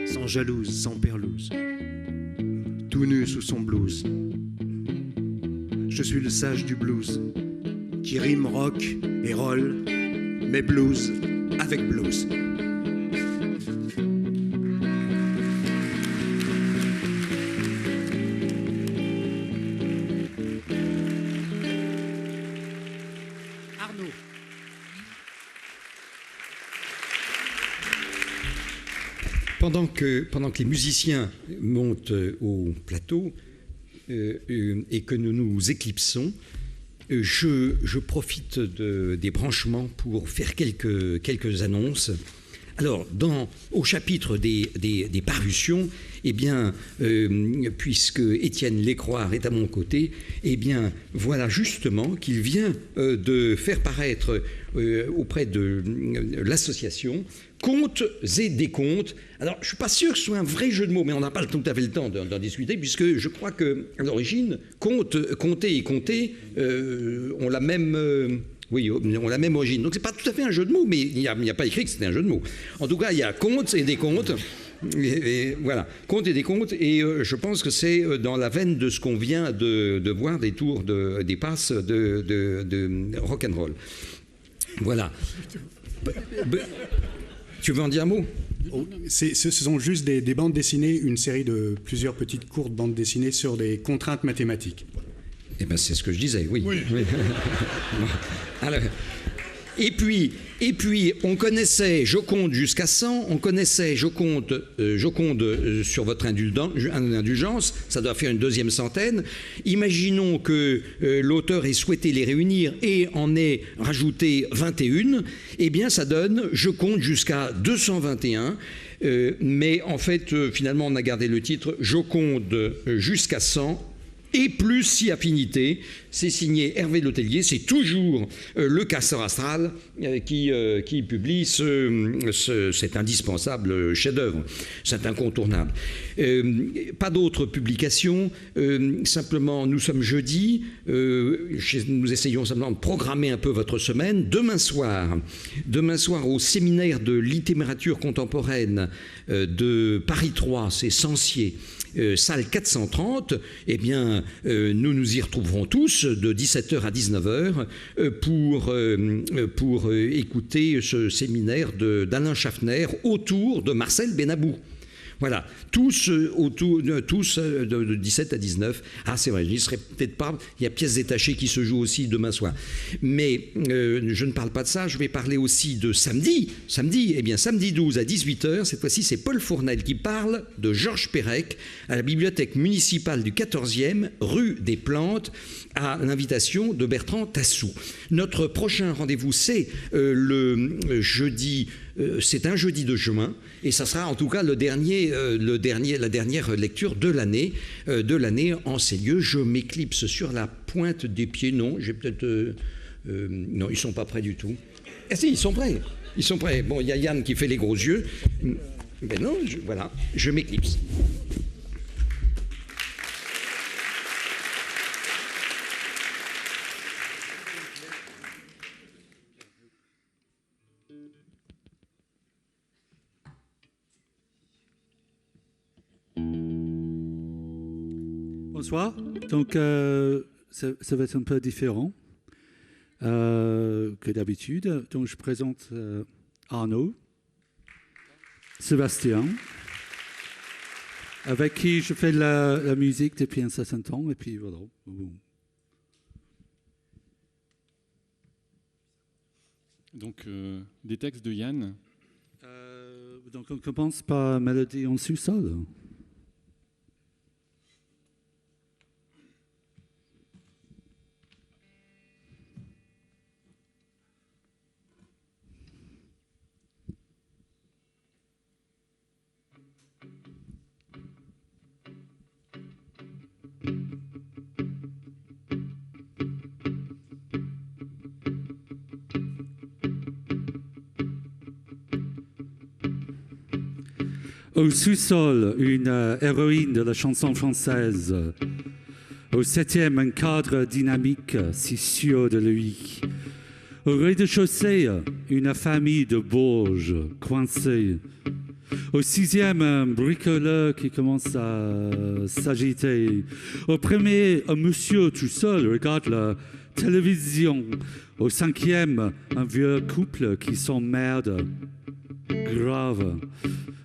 S1: sans jalouse, sans perlouse, tout nu sous son blues. Je suis le sage du blues, qui rime rock et roll, mais blues avec blues. Arnaud.
S5: Pendant que les musiciens montent au plateau et que nous nous éclipsons, je profite des branchements pour faire quelques annonces. Alors, au chapitre des parutions, eh bien, puisque Étienne Lécroix est à mon côté, eh bien, voilà justement qu'il vient de faire paraître auprès de l'association Contes et Décomptes. Alors, je ne suis pas sûr que ce soit un vrai jeu de mots, mais on n'a pas tout à fait le temps d'en discuter, puisque je crois qu'à l'origine, compter et compter ont la même... Oui, ont la même origine. Donc, ce n'est pas tout à fait un jeu de mots, mais il n'y a pas écrit que c'était un jeu de mots. En tout cas, il y a Contes et Décomptes. Et voilà, Contes et Décomptes. Et je pense que c'est dans la veine de ce qu'on vient de voir des tours, des passes de rock'n'roll. Voilà. Tu veux en dire un mot ?
S6: Ce sont juste des bandes dessinées, une série de plusieurs petites courtes bandes dessinées sur des contraintes mathématiques.
S5: Eh bien, c'est ce que je disais, oui. Alors, et puis, on connaissait Je compte jusqu'à 100, on connaissait Je compte sur votre indulgence, ça doit faire une deuxième centaine. Imaginons que l'auteur ait souhaité les réunir et en ait rajouté 21, eh bien, ça donne Je compte jusqu'à 221. Mais en fait, finalement, on a gardé le titre Je compte jusqu'à 100. Et plus si affinité, c'est signé Hervé Letellier, c'est toujours le Castor Astral qui publie cet indispensable chef-d'œuvre, cet incontournable. Pas d'autres publications, simplement nous sommes jeudi, nous essayons simplement de programmer un peu votre semaine. Demain soir au séminaire de littérature contemporaine de Paris 3, c'est Sancier, salle 430, eh bien, bien, nous nous y retrouverons tous de 17h à 19h pour écouter ce séminaire d'Alain Schaffner autour de Marcel Benabou. Voilà, tous de 17 à 19. Ah, c'est vrai, je n'y serai peut-être pas. Il y a pièces détachées qui se jouent aussi demain soir. Mais je ne parle pas de ça, je vais parler aussi de samedi. Samedi 12 à 18h, cette fois-ci, c'est Paul Fournel qui parle de Georges Perec à la bibliothèque municipale du 14e, rue des Plantes, à l'invitation de Bertrand Tassou. Notre prochain rendez-vous, c'est le jeudi. C'est un jeudi de juin et ça sera en tout cas la dernière lecture de l'année en ces lieux. Je m'éclipse sur la pointe des pieds. Non, j'ai peut-être... non, ils sont pas prêts du tout. Ah si, ils sont prêts. Bon, il y a Yann qui fait les gros yeux. Mais non, voilà, je m'éclipse.
S7: Bonsoir. Donc, ça va être un peu différent que d'habitude. Donc, je présente Arnaud, Sébastien, avec qui je fais la musique depuis un certain temps. Et puis, voilà.
S8: Donc, des textes de Yann.
S7: Donc, on commence par Mélodie en sous-sol. Au sous-sol, une héroïne de la chanson française. Au 7e, un cadre dynamique, si sûr de lui. Au rez-de-chaussée, une famille de Bourges coincée. Au 6e, un bricoleur qui commence à s'agiter. Au 1er, un monsieur tout seul regarde la télévision. Au 5e, un vieux couple qui s'emmerde. Grave.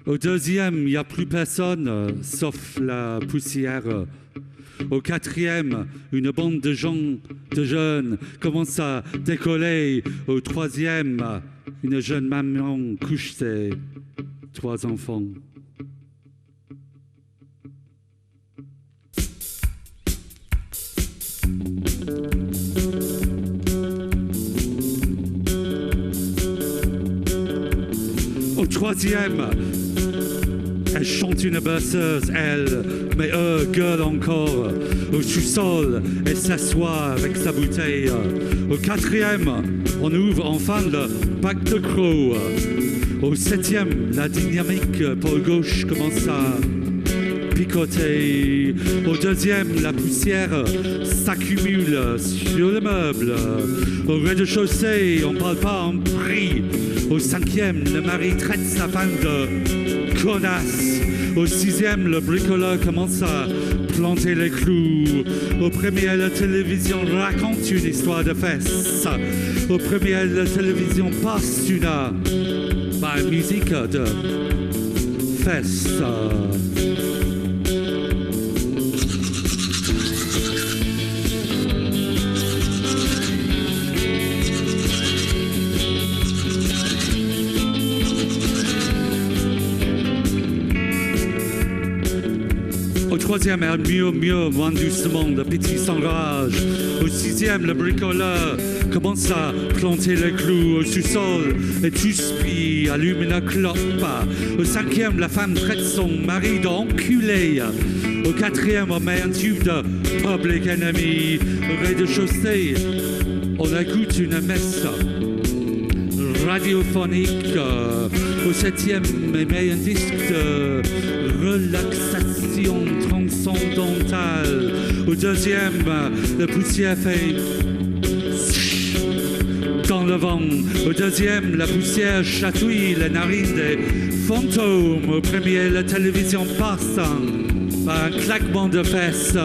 S7: Au 2e, il n'y a plus personne, sauf la poussière. Au 4e, une bande de jeunes commence à décoller. Au 3e, une jeune maman couche ses 3 enfants. Au 3e, elle chante une berceuse, elle, mais eux gueulent encore. Au sous-sol, elle s'assoit avec sa bouteille. Au 4e, on ouvre enfin le bac de crocs. Au 7e, la dynamique pôle gauche commence à picoter. Au 2e, la poussière s'accumule sur le meuble. Au rez-de-chaussée, on parle pas en prix. Au 5e, le mari traite sa femme de connasse. Au 6e, le bricoleur commence à planter les clous. Au 1er, la télévision raconte une histoire de fesses. Au 1er, la télévision passe une musique de fesses. Au 3e, mieux, moins doucement, le petit s'enrage. Au 6e, le bricoleur commence à planter les clous au sous-sol et Tuspie allume une clope. Au 5e, la femme traite son mari d'enculé. Au 4e, on met un tube de Public Enemy. Au rez-de-chaussée, on écoute une messe radiophonique. Au 7e, on met un disque de relaxation transcendantale. Au 2e, la poussière fait dans le vent. Au 2e, la poussière chatouille les narines des fantômes. Au 1er, la télévision passe par un claquement de fesses.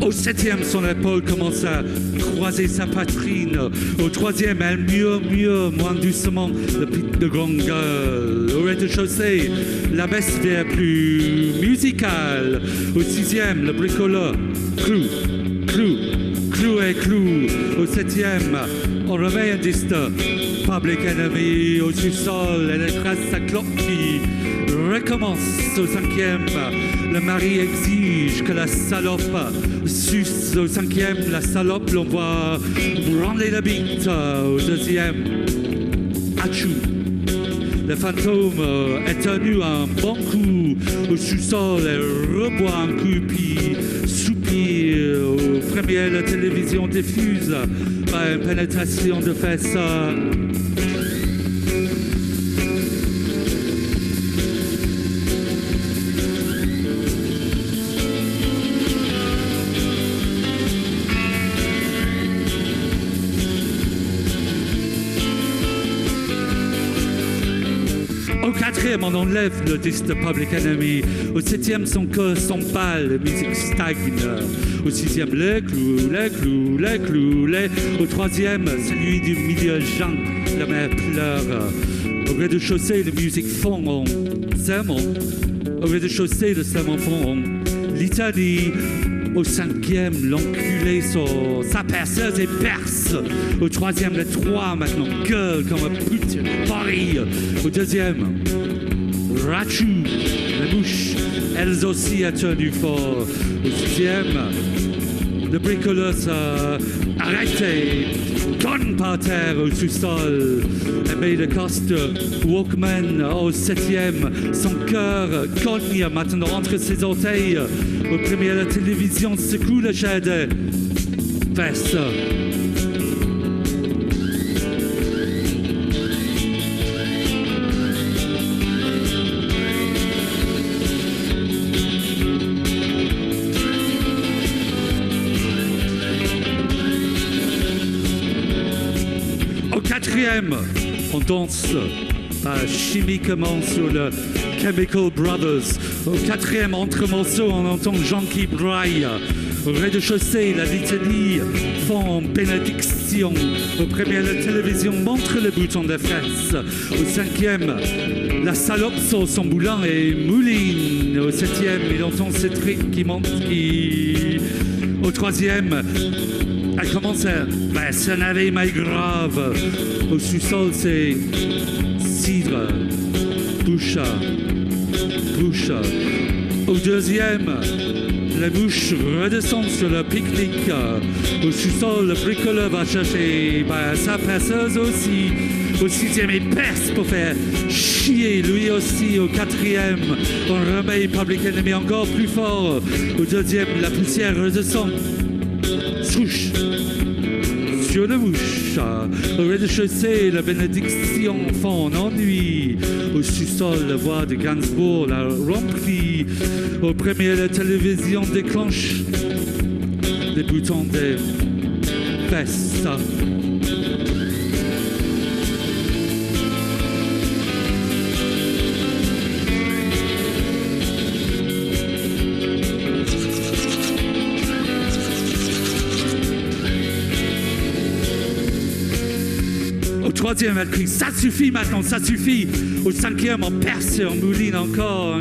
S7: Au 7e, son épaule commence à croiser sa poitrine. Au 3e, elle murmure moins doucement le pic de grande gueule. Au rez-de-chaussée, la baisse devient plus musicale. Au 6e, le bricoleur clou et clou. Au 7e, on remet un disque Public Enemy au sous-sol. Elle écrase sa clope qui recommence. Au 5e, le mari exige que la salope suce. Au 5e, la salope l'envoie branler la bite. Au 2e, achou. Le fantôme éternue un bon coup. Au sous-sol, elle reboit un coup puis soupire. Au premier, la télévision diffuse par une pénétration de fesses. Au 4e, on enlève le disque de Public Enemy. Au 7e, son cœur s'empale, la musique stagne. Au 6e, les clous. Au 3e, celui du milieu Jean, la mère pleure. Au rez-de-chaussée, la musique fond en sermon. Au rez-de-chaussée, le sermon fond en litanie. Au 5e, l'enculé sur sa perceuse et perce. Au 3e, le 3 maintenant gueule comme un pute Paris. Au 2e, Rachou, les mouches, elles aussi a tenu fort. Au 6e, le bricoleur s'arrête et tonne par terre au sous-sol. Elle met le casque Walkman. Au 7e, son cœur cogne maintenant entre ses orteils. Au premier, la télévision secoue le jet de fesses. Au 4e, on danse chimiquement sur le Chemical Brothers. Au 4e, entre morceaux, on entend Jean qui braille. Au rez-de-chaussée, la litanie font bénédiction. Au premier, la télévision montre le bouton de fesses. Au 5e, la salope sort son boulin et mouline. Au 7e, il entend Cédric qui monte. Au 3e, elle commence à s'énerver mais grave. Au sous-sol, c'est cidre, bouche. Au 2e, la mouche redescend sur le pique-nique. Au sous-sol, le bricoleur va chercher sa perceuse aussi. Au 6e, il perce pour faire chier lui aussi. Au 4e, on remet Public Enemy encore plus fort. Au 2e, la poussière redescend. Souche sur la mouche. Au rez-de-chaussée, la bénédiction fond en ennui. Au sous-sol, la voix de Gainsbourg la remplit. Au premier, la télévision déclenche les boutons des fesses. Au 3e, elle crie « Ça suffit maintenant, ça suffit !» Au 5e, on perce et on mouline encore.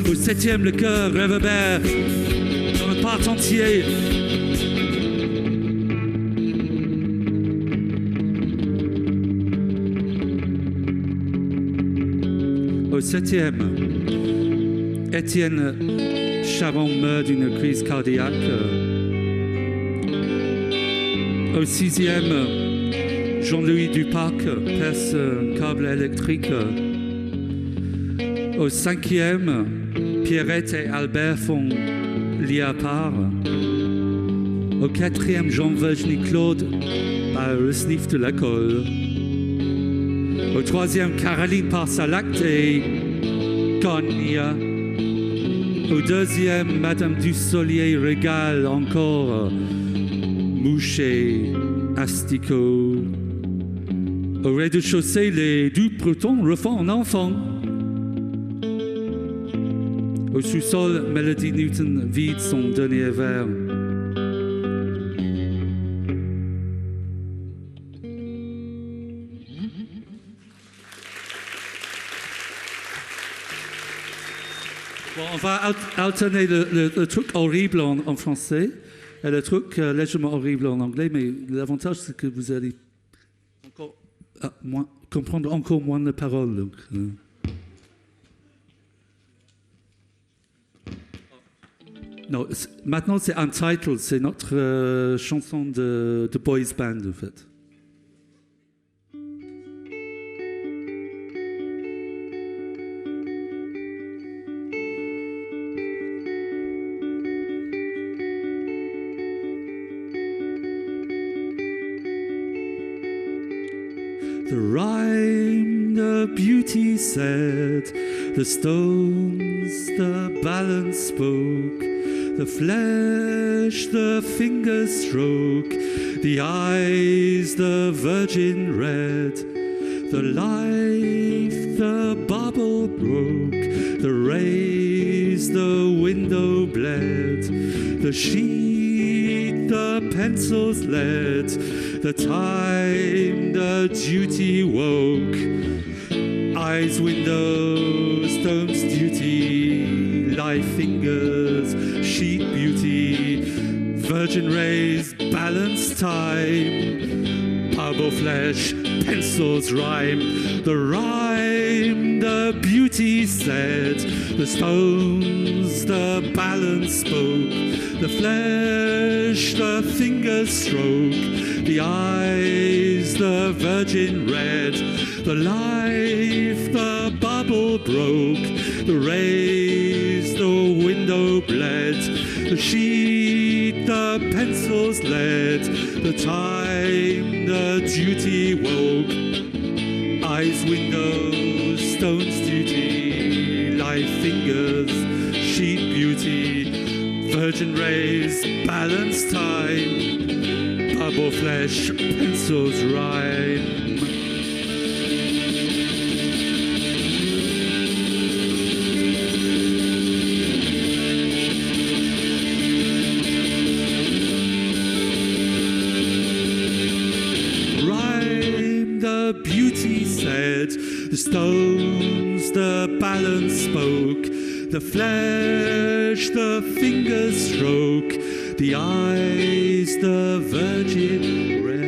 S7: Au 7e, le cœur réverbère dans le part entier. Au 7e, Étienne Charon meurt d'une crise cardiaque. Au 6e, Jean-Louis Duparc perce un câble électrique. Au 5e, Pierrette et Albert font lit à part. Au 4e, Jean-Virginie Claude a le sniff de l'école. Au 3e, Caroline passe à l'acte et cogne. Au deuxième, Madame Dussolier régale encore mouches et asticots. Au rez-de-chaussée, les deux Bretons refont un enfant. Au sous-sol, Melody Newton vide son dernier verre. Bon, on va alterner le truc horrible en français et le truc légèrement horrible en anglais, mais l'avantage c'est que vous allez encore comprendre encore moins de paroles. Donc, non, maintenant c'est Untitled, c'est notre chanson de boys band en fait. The rhyme, the beauty said, the stones, the balance spoke, the flesh, the fingers stroke, the eyes, the virgin read, the life, the bubble broke, the rays, the window bled, the sheet, the pencils led, the time, the duty woke. Eyes, windows, stones, duty, life, fingers, sheet, beauty, virgin rays, balance, time, bubble, flesh, pencils, rhyme. The rhyme, the beauty said, the stones, the balance spoke, the flesh, the fingers stroke, the eyes, the virgin read, the life, the bubble broke, the rays, the window bled, the sheet, the pencils led, the time, the duty woke. Eyes, windows, stones, duty, life, fingers, sheet, beauty, virgin rays, balance, time, bubble, flesh, pencils, rhyme. The stones, the balance spoke, the flesh, the fingers stroke, the eyes, the virgin red.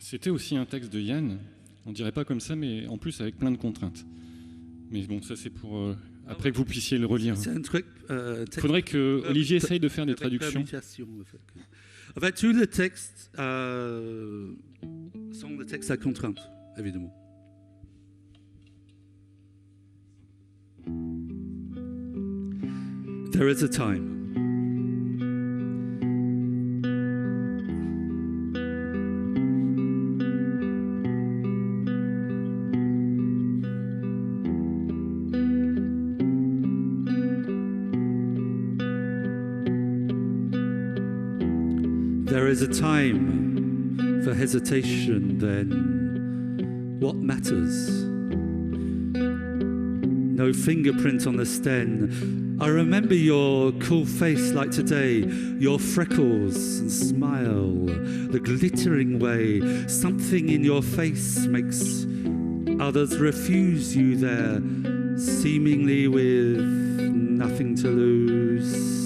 S8: C'était aussi un texte de Yann, on dirait pas comme ça, mais en plus avec plein de contraintes. Mais bon, ça c'est pour après que vous puissiez le relire.
S7: C'est un truc.
S8: Il faudrait que Olivier essaye de faire des traductions.
S7: En fait, tous les textes sont des textes à contrainte, évidemment. There is a time. There is a time for hesitation, then what matters? No fingerprint on the stem. I remember your cool face like today, your freckles and smile, the glittering way. Something in your face makes others refuse you there, seemingly with nothing to lose.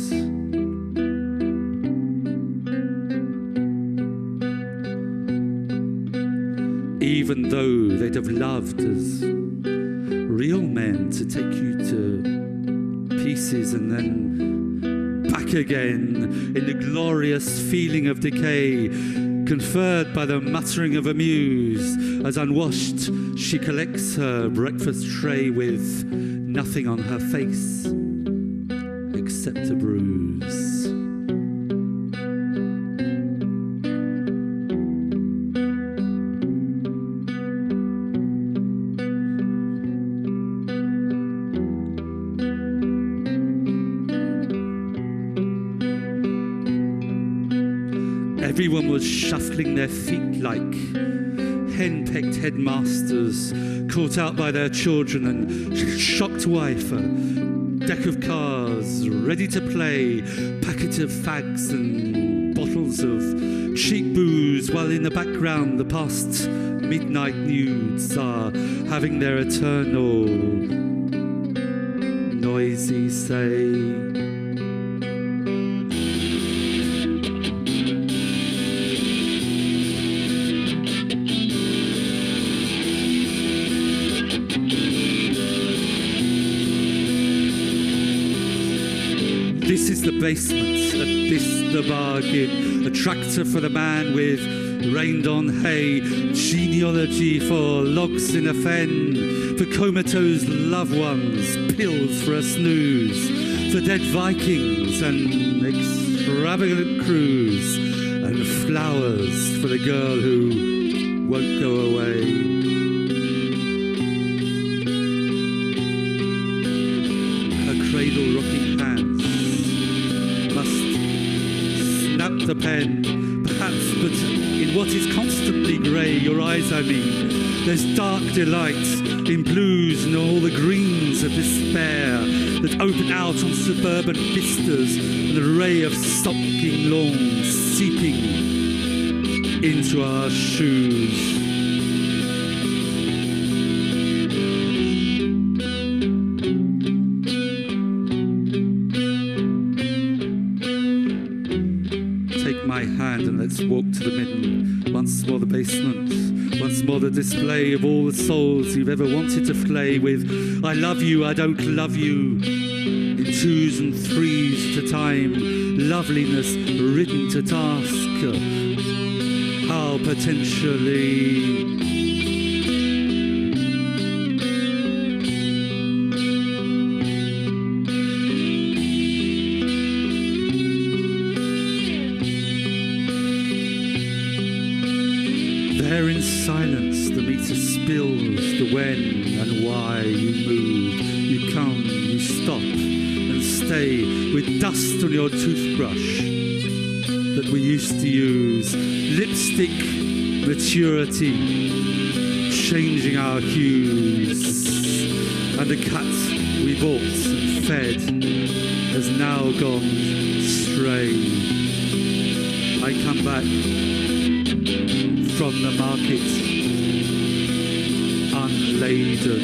S7: Even though they'd have loved as real men to take you to pieces and then back again in the glorious feeling of decay, conferred by the muttering of a muse, as unwashed she collects her breakfast tray with nothing on her face except a bruise. Everyone was shuffling their feet like hen-pecked headmasters caught out by their children and shocked wife. A deck of cards ready to play, packet of fags and bottles of cheap booze, while in the background the past midnight nudes are having their eternal noisy say. This is the basement, this the bargain, a tractor for the man with rained-on hay, genealogy for logs in a fen, for comatose loved ones, pills for a snooze, for dead Vikings and extravagant crews, and flowers for the girl who won't go away. Cradle-rocking hands must snap the pen, perhaps, but in what is constantly grey, your eyes I mean, there's dark delight in blues and all the greens of despair that open out on suburban vistas, an array of stocking lawns seeping into our shoes. Let's walk to the midden, once more the basement, once more the display of all the souls you've ever wanted to flay with. I love you, I don't love you, in twos and threes to time, loveliness ridden to task. How potentially silence, the meter spills the when and why you move, you come, you stop and stay with dust on your toothbrush that we used to use, lipstick maturity, changing our hues, and the cat we bought and fed has now gone stray. I come back from the market unladen.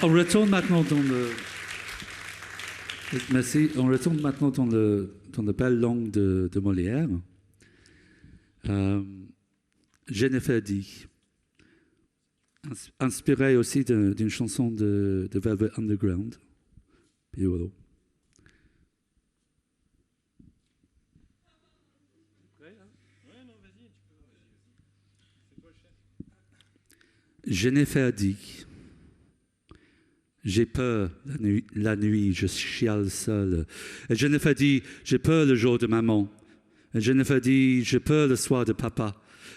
S7: On retourne maintenant dans le. Merci. On retourne maintenant dans la belle langue de Molière. Jennifer D. Inspiré aussi d'une chanson de Velvet Underground. Puis voilà. Jennifer D. J'ai peur la nuit, je chiale seul. Et Jennifer dit, j'ai peur le jour de maman. Et Jennifer dit, j'ai peur le soir de papa.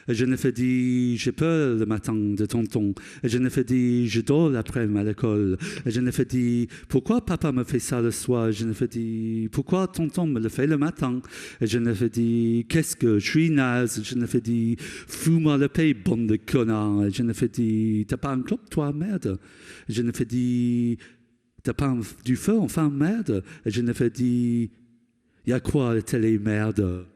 S7: Et Jennifer dit, j'ai peur le matin de tonton. Et Jennifer dit, je dors l'après-midi à l'école. Et Jennifer dit, pourquoi papa me fait ça le soir? Et Jennifer dit, pourquoi tonton me le fait le matin? Et Jennifer dit, qu'est-ce que je suis naze? Et Jennifer dit, fous-moi le paix, bande de connards. Et Jennifer dit, t'as pas un clope, toi, merde? Et Jennifer dit, t'as pas du feu, enfin, merde? Et Jennifer dit, y a quoi à la télé, merde?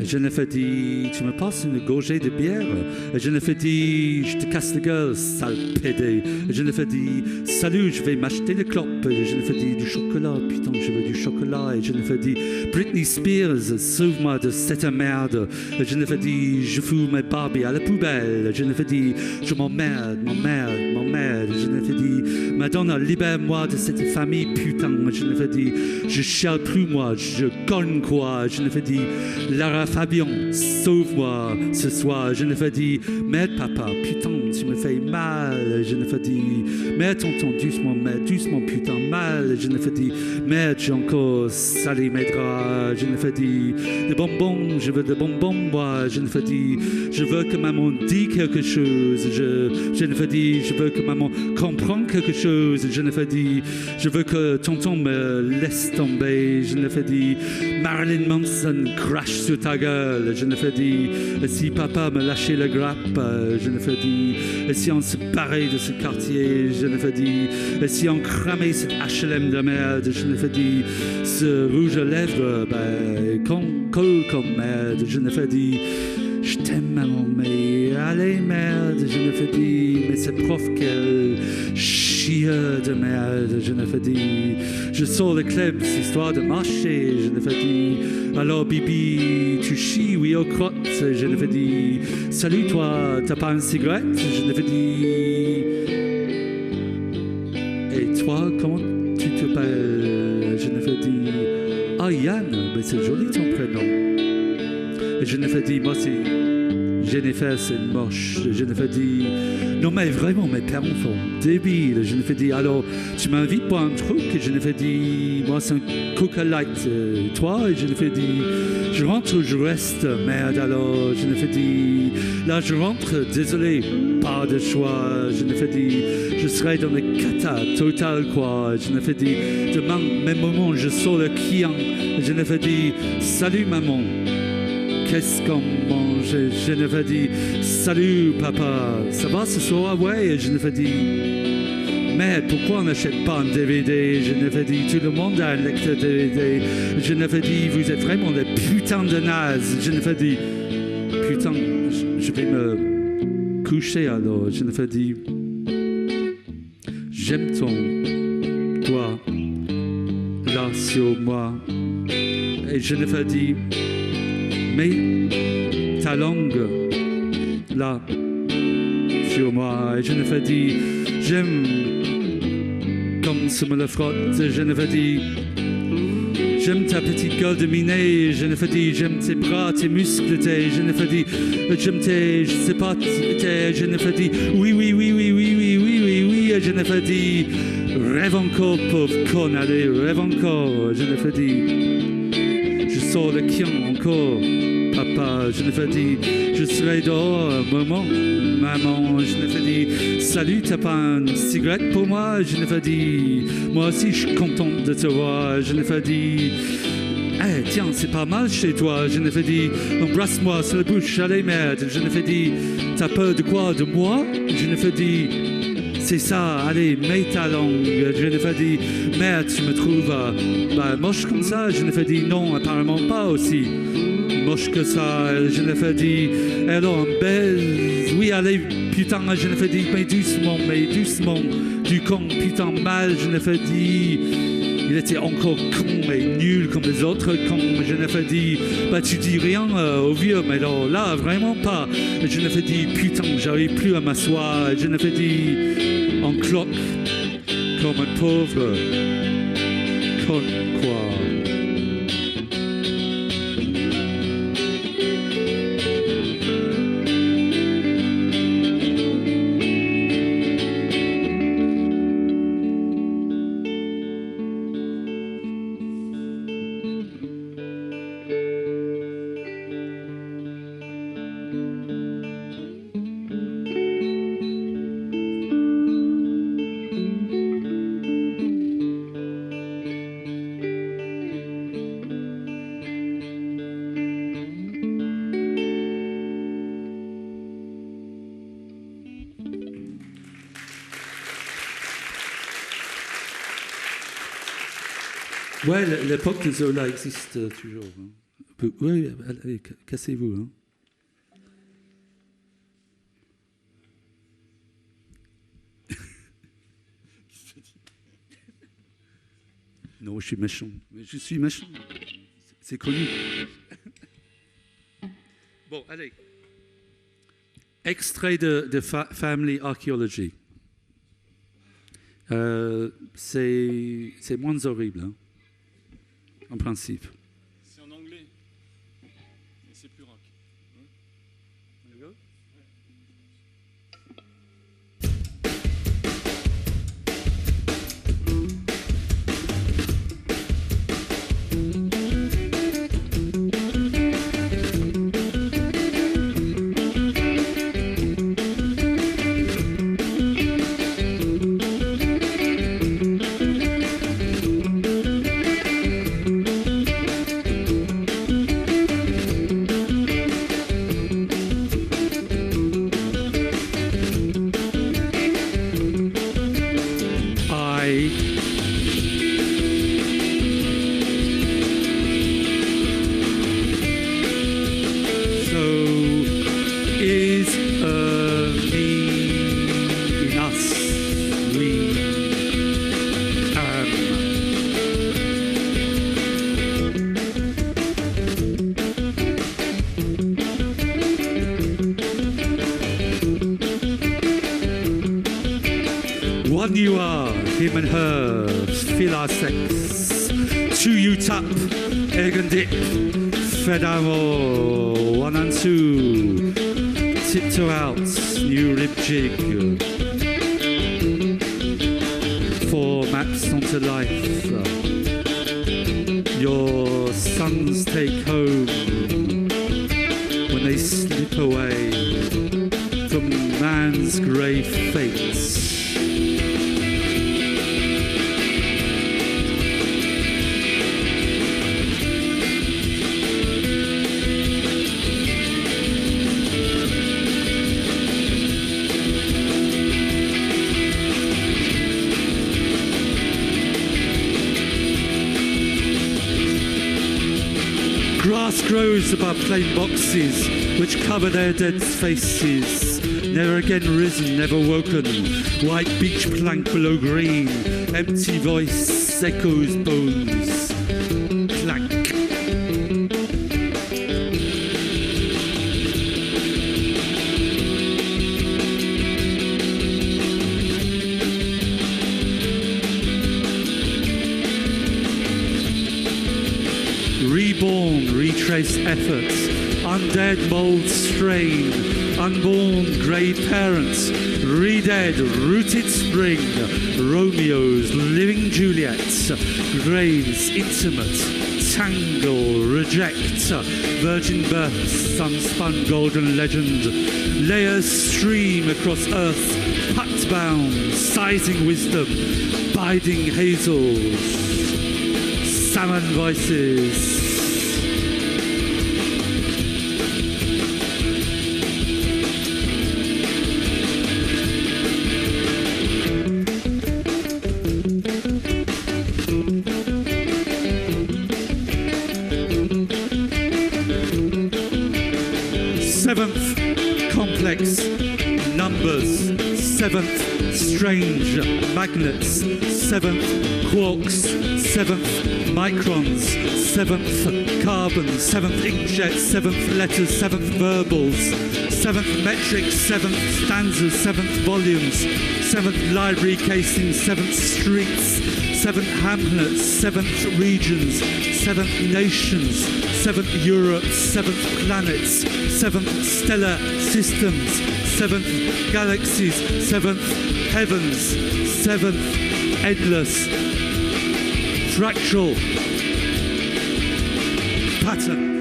S7: Je ne fais dit, tu me passes une gorgée de bière. Je ne fais dit, je te casse la gueule, sale pédé. Je ne fais dit, salut, je vais m'acheter des clopes. Je ne fais dit, du chocolat, putain, je veux du chocolat. Et je ne fais dit, Britney Spears, sauve-moi de cette merde. Je ne fais dit, je fous mes Barbie à la poubelle. Je ne fais dit, je m'emmerde. Je ne fais dit, Madonna, libère-moi de cette famille, putain. Je ne fais dit, je chiale plus moi, je conne quoi. Je ne fais dit, Lara Fabian, sauve-moi ce soir. Je ne fais dit, merde papa, putain, tu me fais mal. Je ne fais dit, merde tonton, doucement, putain, mal. Je ne fais dit, merde, j'ai encore salé mes draps. Je ne fais dit, des bonbons, je veux des bonbons, moi. Je ne fais dit, je veux que maman dise quelque chose. Je ne fais dit, je veux que maman comprenne quelque chose. Je ne fais dit, je veux que tonton me laisse tomber. Je ne fais dit, Marilyn Manson crache sur ta gueule. Je ne fais dit, si papa me lâchait la grappe. Je ne fais dit, si on se barrait de ce quartier. Je ne fais dit, si on cramait cette HLM de merde. Je ne fais dit, ce rouge à lèvres, colle comme merde. Je ne fais dit, je t'aime maman, mais allez merde. Je ne fais dit, mais c'est prof quel chieur de merde. Je ne fais dit, je sors le club, c'est histoire de marcher. Je ne fais dit, alors Bibi, tu chies, oui aux crottes. Je ne fais dit, salut toi, t'as pas une cigarette? Je ne fais dit, et toi, comment tu t'appelles? Je ne fais dit, ah Yann, mais c'est joli ton prénom. Et je ne fais dit, moi c'est Jennifer, c'est moche. Je ne fais dit, non mais vraiment, mes parents sont débiles. Je ne fais dit, alors tu m'invites pour un truc? Et je ne fais dit, moi c'est un Coca Light. Toi? Et je ne fais dit, je rentre ou je reste? Merde alors, je ne fais dit, là je rentre, désolé, pas de choix. Je ne fais dit, je serai dans le cata total quoi. Je ne fais dit, demain, même moment, je sors le client. Je ne fais dit, salut maman. Qu'est-ce qu'on mange? Je ne fais dit, salut papa, ça va ce soir? Ouais, je ne fais dit, merde, pourquoi on n'achète pas un DVD? Je ne fais dit, tout le monde a un lecteur DVD. Je ne fais dit, vous êtes vraiment des putains de nazes. Je ne fais dit, putain, je vais me coucher alors. Je ne fais dit, j'aime ton doigt là sur moi. Et je ne fais dit, mais ta langue, là, sur moi. Et je ne fais dit, j'aime comme ça me le frotte. Je ne fais dit, j'aime ta petite gueule de minet. Je ne fais dit, j'aime tes bras, tes muscles, je ne fais dit, j'aime tes, je sais pas, je ne fais dit, oui. Je ne fais dit, rêve encore, pauvre con, allez, rêve encore. Je ne fais dit, je sors le kion encore. Papa, je ne fais dit, je serai dehors, maman, je ne fais dit, salut, t'as pas une cigarette pour moi? Je ne fais dit, moi aussi je suis contente de te voir. Je ne fais dit, hey, tiens, c'est pas mal chez toi. Je ne fais dit, embrasse-moi sur la bouche, allez merde. Je ne fais dit, t'as peur de quoi? De moi? Je ne fais dit, c'est ça, allez, mets ta langue. Je ne fais dit, merde, tu me trouves moche comme ça? Je ne fais dit, non, apparemment pas aussi moche que ça. Je ne fais dit, alors on baise, oui, allez, putain. Je ne fais dit, mais doucement, du con, putain, mal. Je ne fais dit, il était encore con et nul comme les autres cons. Je ne fais dit, tu dis rien au vieux, mais alors, là, vraiment pas. Je ne fais dit, putain, j'arrive plus à m'asseoir. Je ne fais dit, en cloque, comme un pauvre con, quoi. Ouais, l'époque de Zola existe toujours. Oui, allez, cassez-vous. Hein. Non, je suis méchant. Mais je suis méchant. C'est connu. Bon, allez. Extrait de Family Archaeology. C'est moins horrible, hein, en principe.
S8: C'est en anglais. Mais c'est plus rock.
S7: One you are, him and her, feel our sex. Two you tap, egg and dip, fedamo, 1 and 2. Tiptoe out, new rib jig. 4 maps onto life. Your sons take home when they slip away from man's grey fates. Grass grows above plain boxes which cover their dead faces. Never again risen, never woken. White beach plank below green. Empty voice echoes bones. Clank. Reborn, retrace efforts, undead mould strain, unborn grey parents, redead, rooted spring, Romeos, living Juliets, graves, intimate, tangle, reject, virgin births, unspun golden legend, layers stream across earth, hut-bound, sizing wisdom, biding hazels, salmon voices. Seventh, complex numbers. Seventh, strange magnets. Seventh, quarks. Seventh, microns. Seventh, carbon. Seventh, inkjet. Seventh, letters. Seventh, verbals. Seventh, metrics. Seventh, stanzas. Seventh, volumes. Seventh, library casings. Seventh, streets. Seventh, hamlets. Seventh, regions. Seventh, nations. Seventh, Europe. Seventh, planets. Seventh, stellar systems. Seventh, galaxies. Seventh, heavens. Seventh, endless, fractal pattern.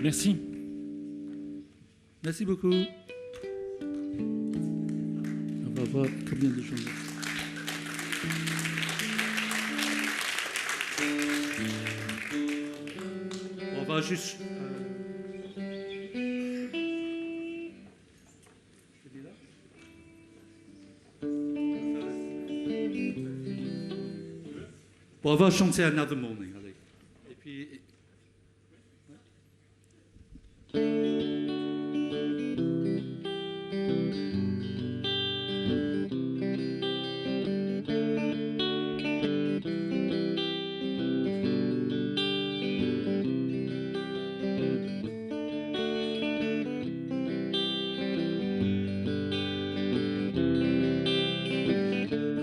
S8: Merci.
S7: Merci beaucoup. On va voir combien de gens. On va juste. Bon, on va chanter Another Morning. Allez. Et puis...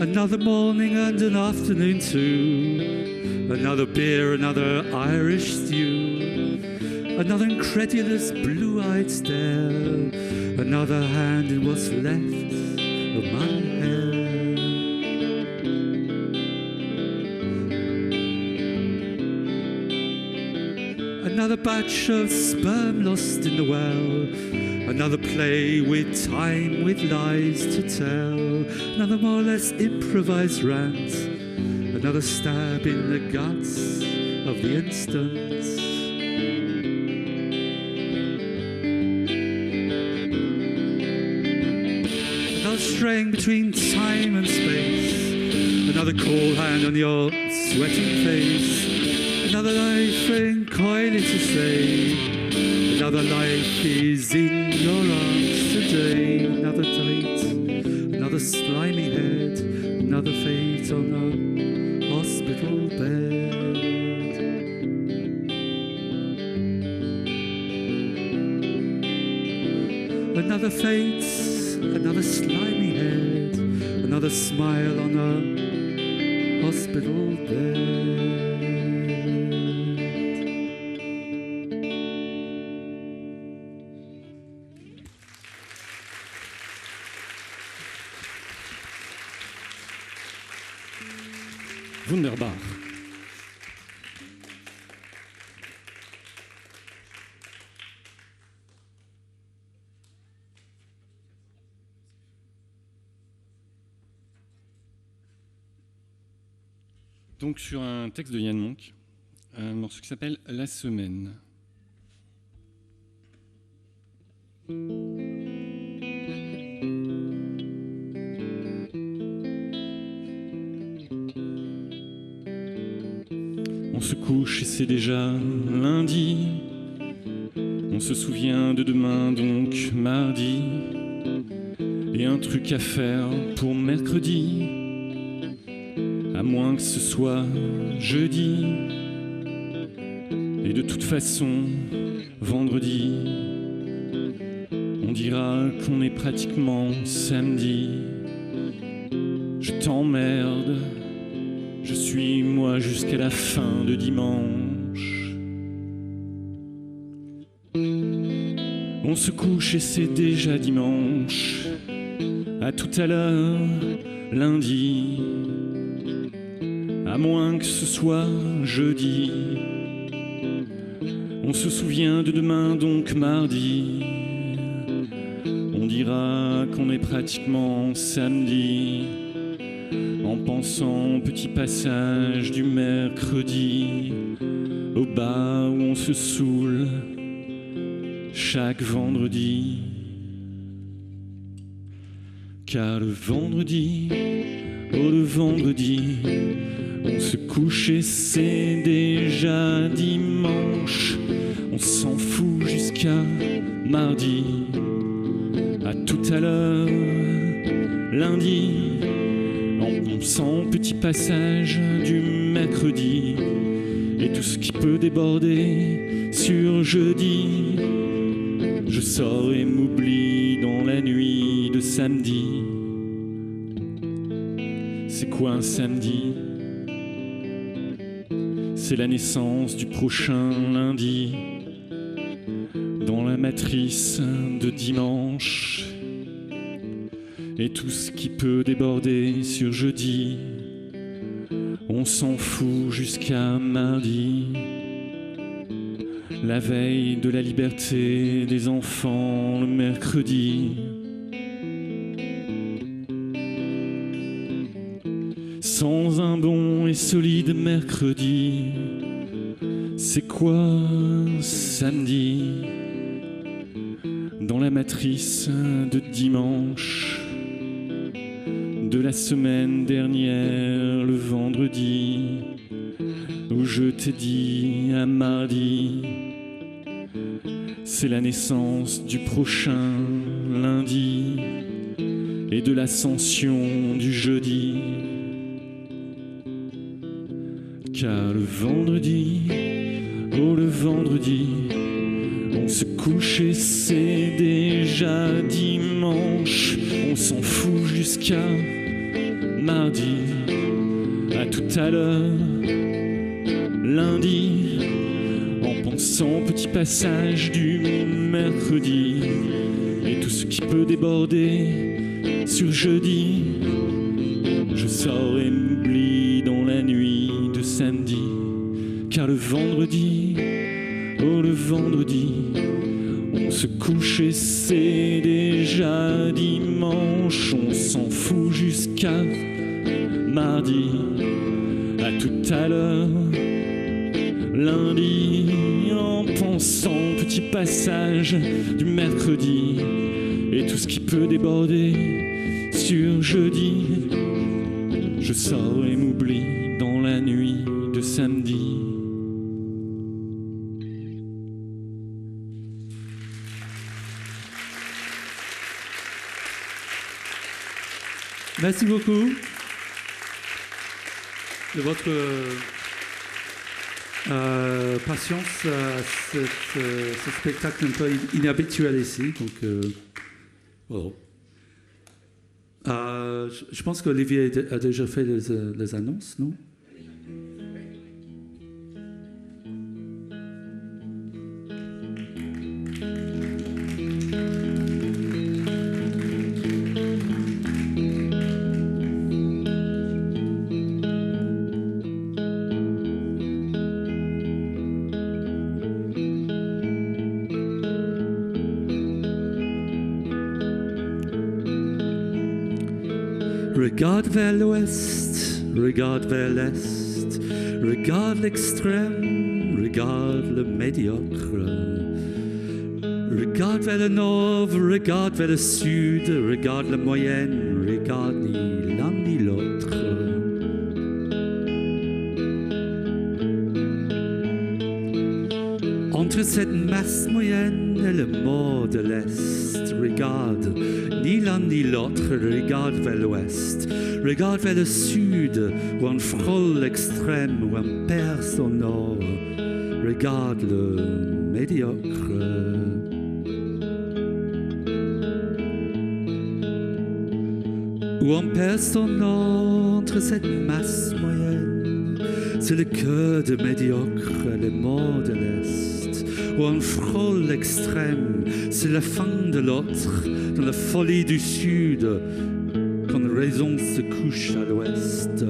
S7: Another morning and an afternoon too. Another beer, another Irish stew. Another incredulous blue-eyed stare. Another hand in what's left of my hair. Another batch of sperm lost in the well. Another play with time, with lies to tell. Another more or less improvised rant. Another stab in the guts of the instant. Another straying between time and space. Another cold hand on your sweating face. Another life in coily to say. Another life is in your arms today. Another date, another slimy head, another fate on a hospital bed. Another fate, another slimy head, another smile on a hospital bed.
S8: Wunderbar. Donc sur un texte de Yann Monk, un morceau qui s'appelle La Semaine. On se couche et c'est déjà lundi. On se souvient de demain, donc mardi. Et un truc à faire pour mercredi, à moins que ce soit jeudi. Et de toute façon, vendredi, on dira qu'on est pratiquement samedi. Je t'emmerde. Je suis moi jusqu'à la fin de dimanche. On se couche et c'est déjà dimanche. À tout à l'heure, lundi. À moins que ce soit jeudi. On se souvient de demain, donc mardi. On dira qu'on est pratiquement samedi. En pensant au petit passage du mercredi, au bar où on se saoule chaque vendredi. Car le vendredi, oh le vendredi, on se couche et c'est déjà dimanche. On s'en fout jusqu'à mardi. À tout à l'heure, lundi. On sent petit passage du mercredi et tout ce qui peut déborder sur jeudi. Je sors et m'oublie dans la nuit de samedi. C'est quoi un samedi? C'est la naissance du prochain lundi dans la matrice de dimanche. Et tout ce qui peut déborder sur jeudi, on s'en fout jusqu'à mardi. La veille de la liberté des enfants, le mercredi. Sans un bon et solide mercredi, c'est quoi samedi? Dans la matrice de dimanche. de la semaine dernière, le vendredi, où je t'ai dit à mardi, c'est la naissance du prochain lundi et de l'ascension du jeudi. Car le vendredi, oh le vendredi, on se couche et c'est déjà dimanche. On s'en fout jusqu'à mardi, à tout à l'heure, lundi, en pensant au petit passage du mercredi et tout ce qui peut déborder sur jeudi. Je sors et m'oublie dans la nuit de samedi, car le vendredi, oh le vendredi, on se couche et c'est déjà dimanche. On s'en fout jusqu'à mardi, à tout à l'heure, lundi, en pensant au petit passage du mercredi et tout ce qui peut déborder sur jeudi. Je sors et m'oublie dans la nuit de samedi.
S7: Merci beaucoup de votre patience à ce spectacle un peu inhabituel ici. Donc, voilà. Je pense qu'Olivier a déjà fait les annonces, non? Regarde vers l'ouest, regarde vers l'est, regarde l'extrême, regarde le médiocre. Regarde vers le nord, regarde vers le sud, regarde la moyenne, regarde ni l'un ni l'autre. Entre cette masse moyenne et le mort de l'Est, regarde ni l'un ni l'autre, regarde vers l'Ouest, regarde vers le Sud, où on frôle l'extrême, où on perd son nord, regarde le médiocre. Où on perd son nord entre cette masse moyenne, c'est le cœur de médiocre, les morts de l'Est. Où on frôle l'extrême, c'est la fin de l'autre, dans la folie du Sud, quand la raison se couche à l'Ouest.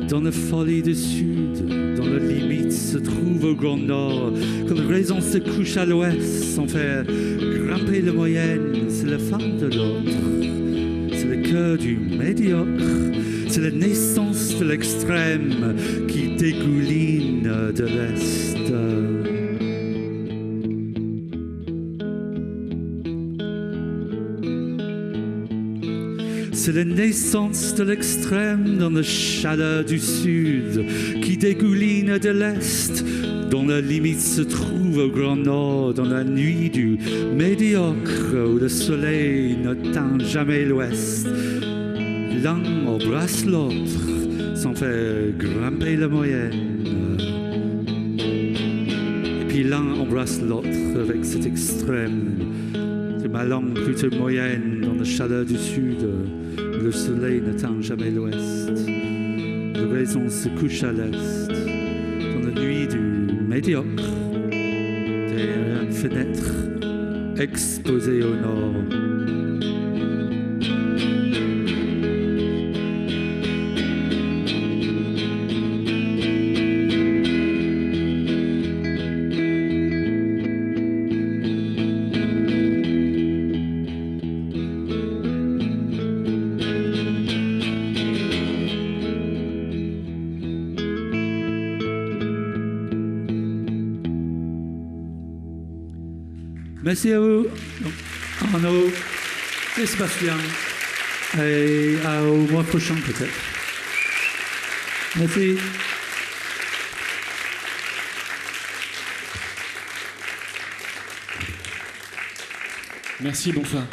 S7: Dans la folie du Sud, dans la limite se trouve au Grand Nord, quand la raison se couche à l'Ouest, sans faire grimper la moyenne, c'est la fin de l'autre, c'est le cœur du médiocre. C'est la naissance de l'extrême qui dégouline de l'Est. C'est la naissance de l'extrême dans la chaleur du Sud qui dégouline de l'Est, dont la limite se trouve au Grand Nord, dans la nuit du médiocre où le soleil n'atteint jamais l'Ouest. L'un embrasse l'autre sans faire grimper la moyenne. Et puis l'un embrasse l'autre avec cet extrême de ma langue plutôt moyenne dans la chaleur du Sud où le soleil n'atteint jamais l'Ouest. La raison se couche à l'Est dans la nuit du médiocre derrière une fenêtre exposée au Nord. Merci à vous, Arnaud et Sébastien. Et au mois prochain peut-être. Merci.
S8: Merci, bonsoir.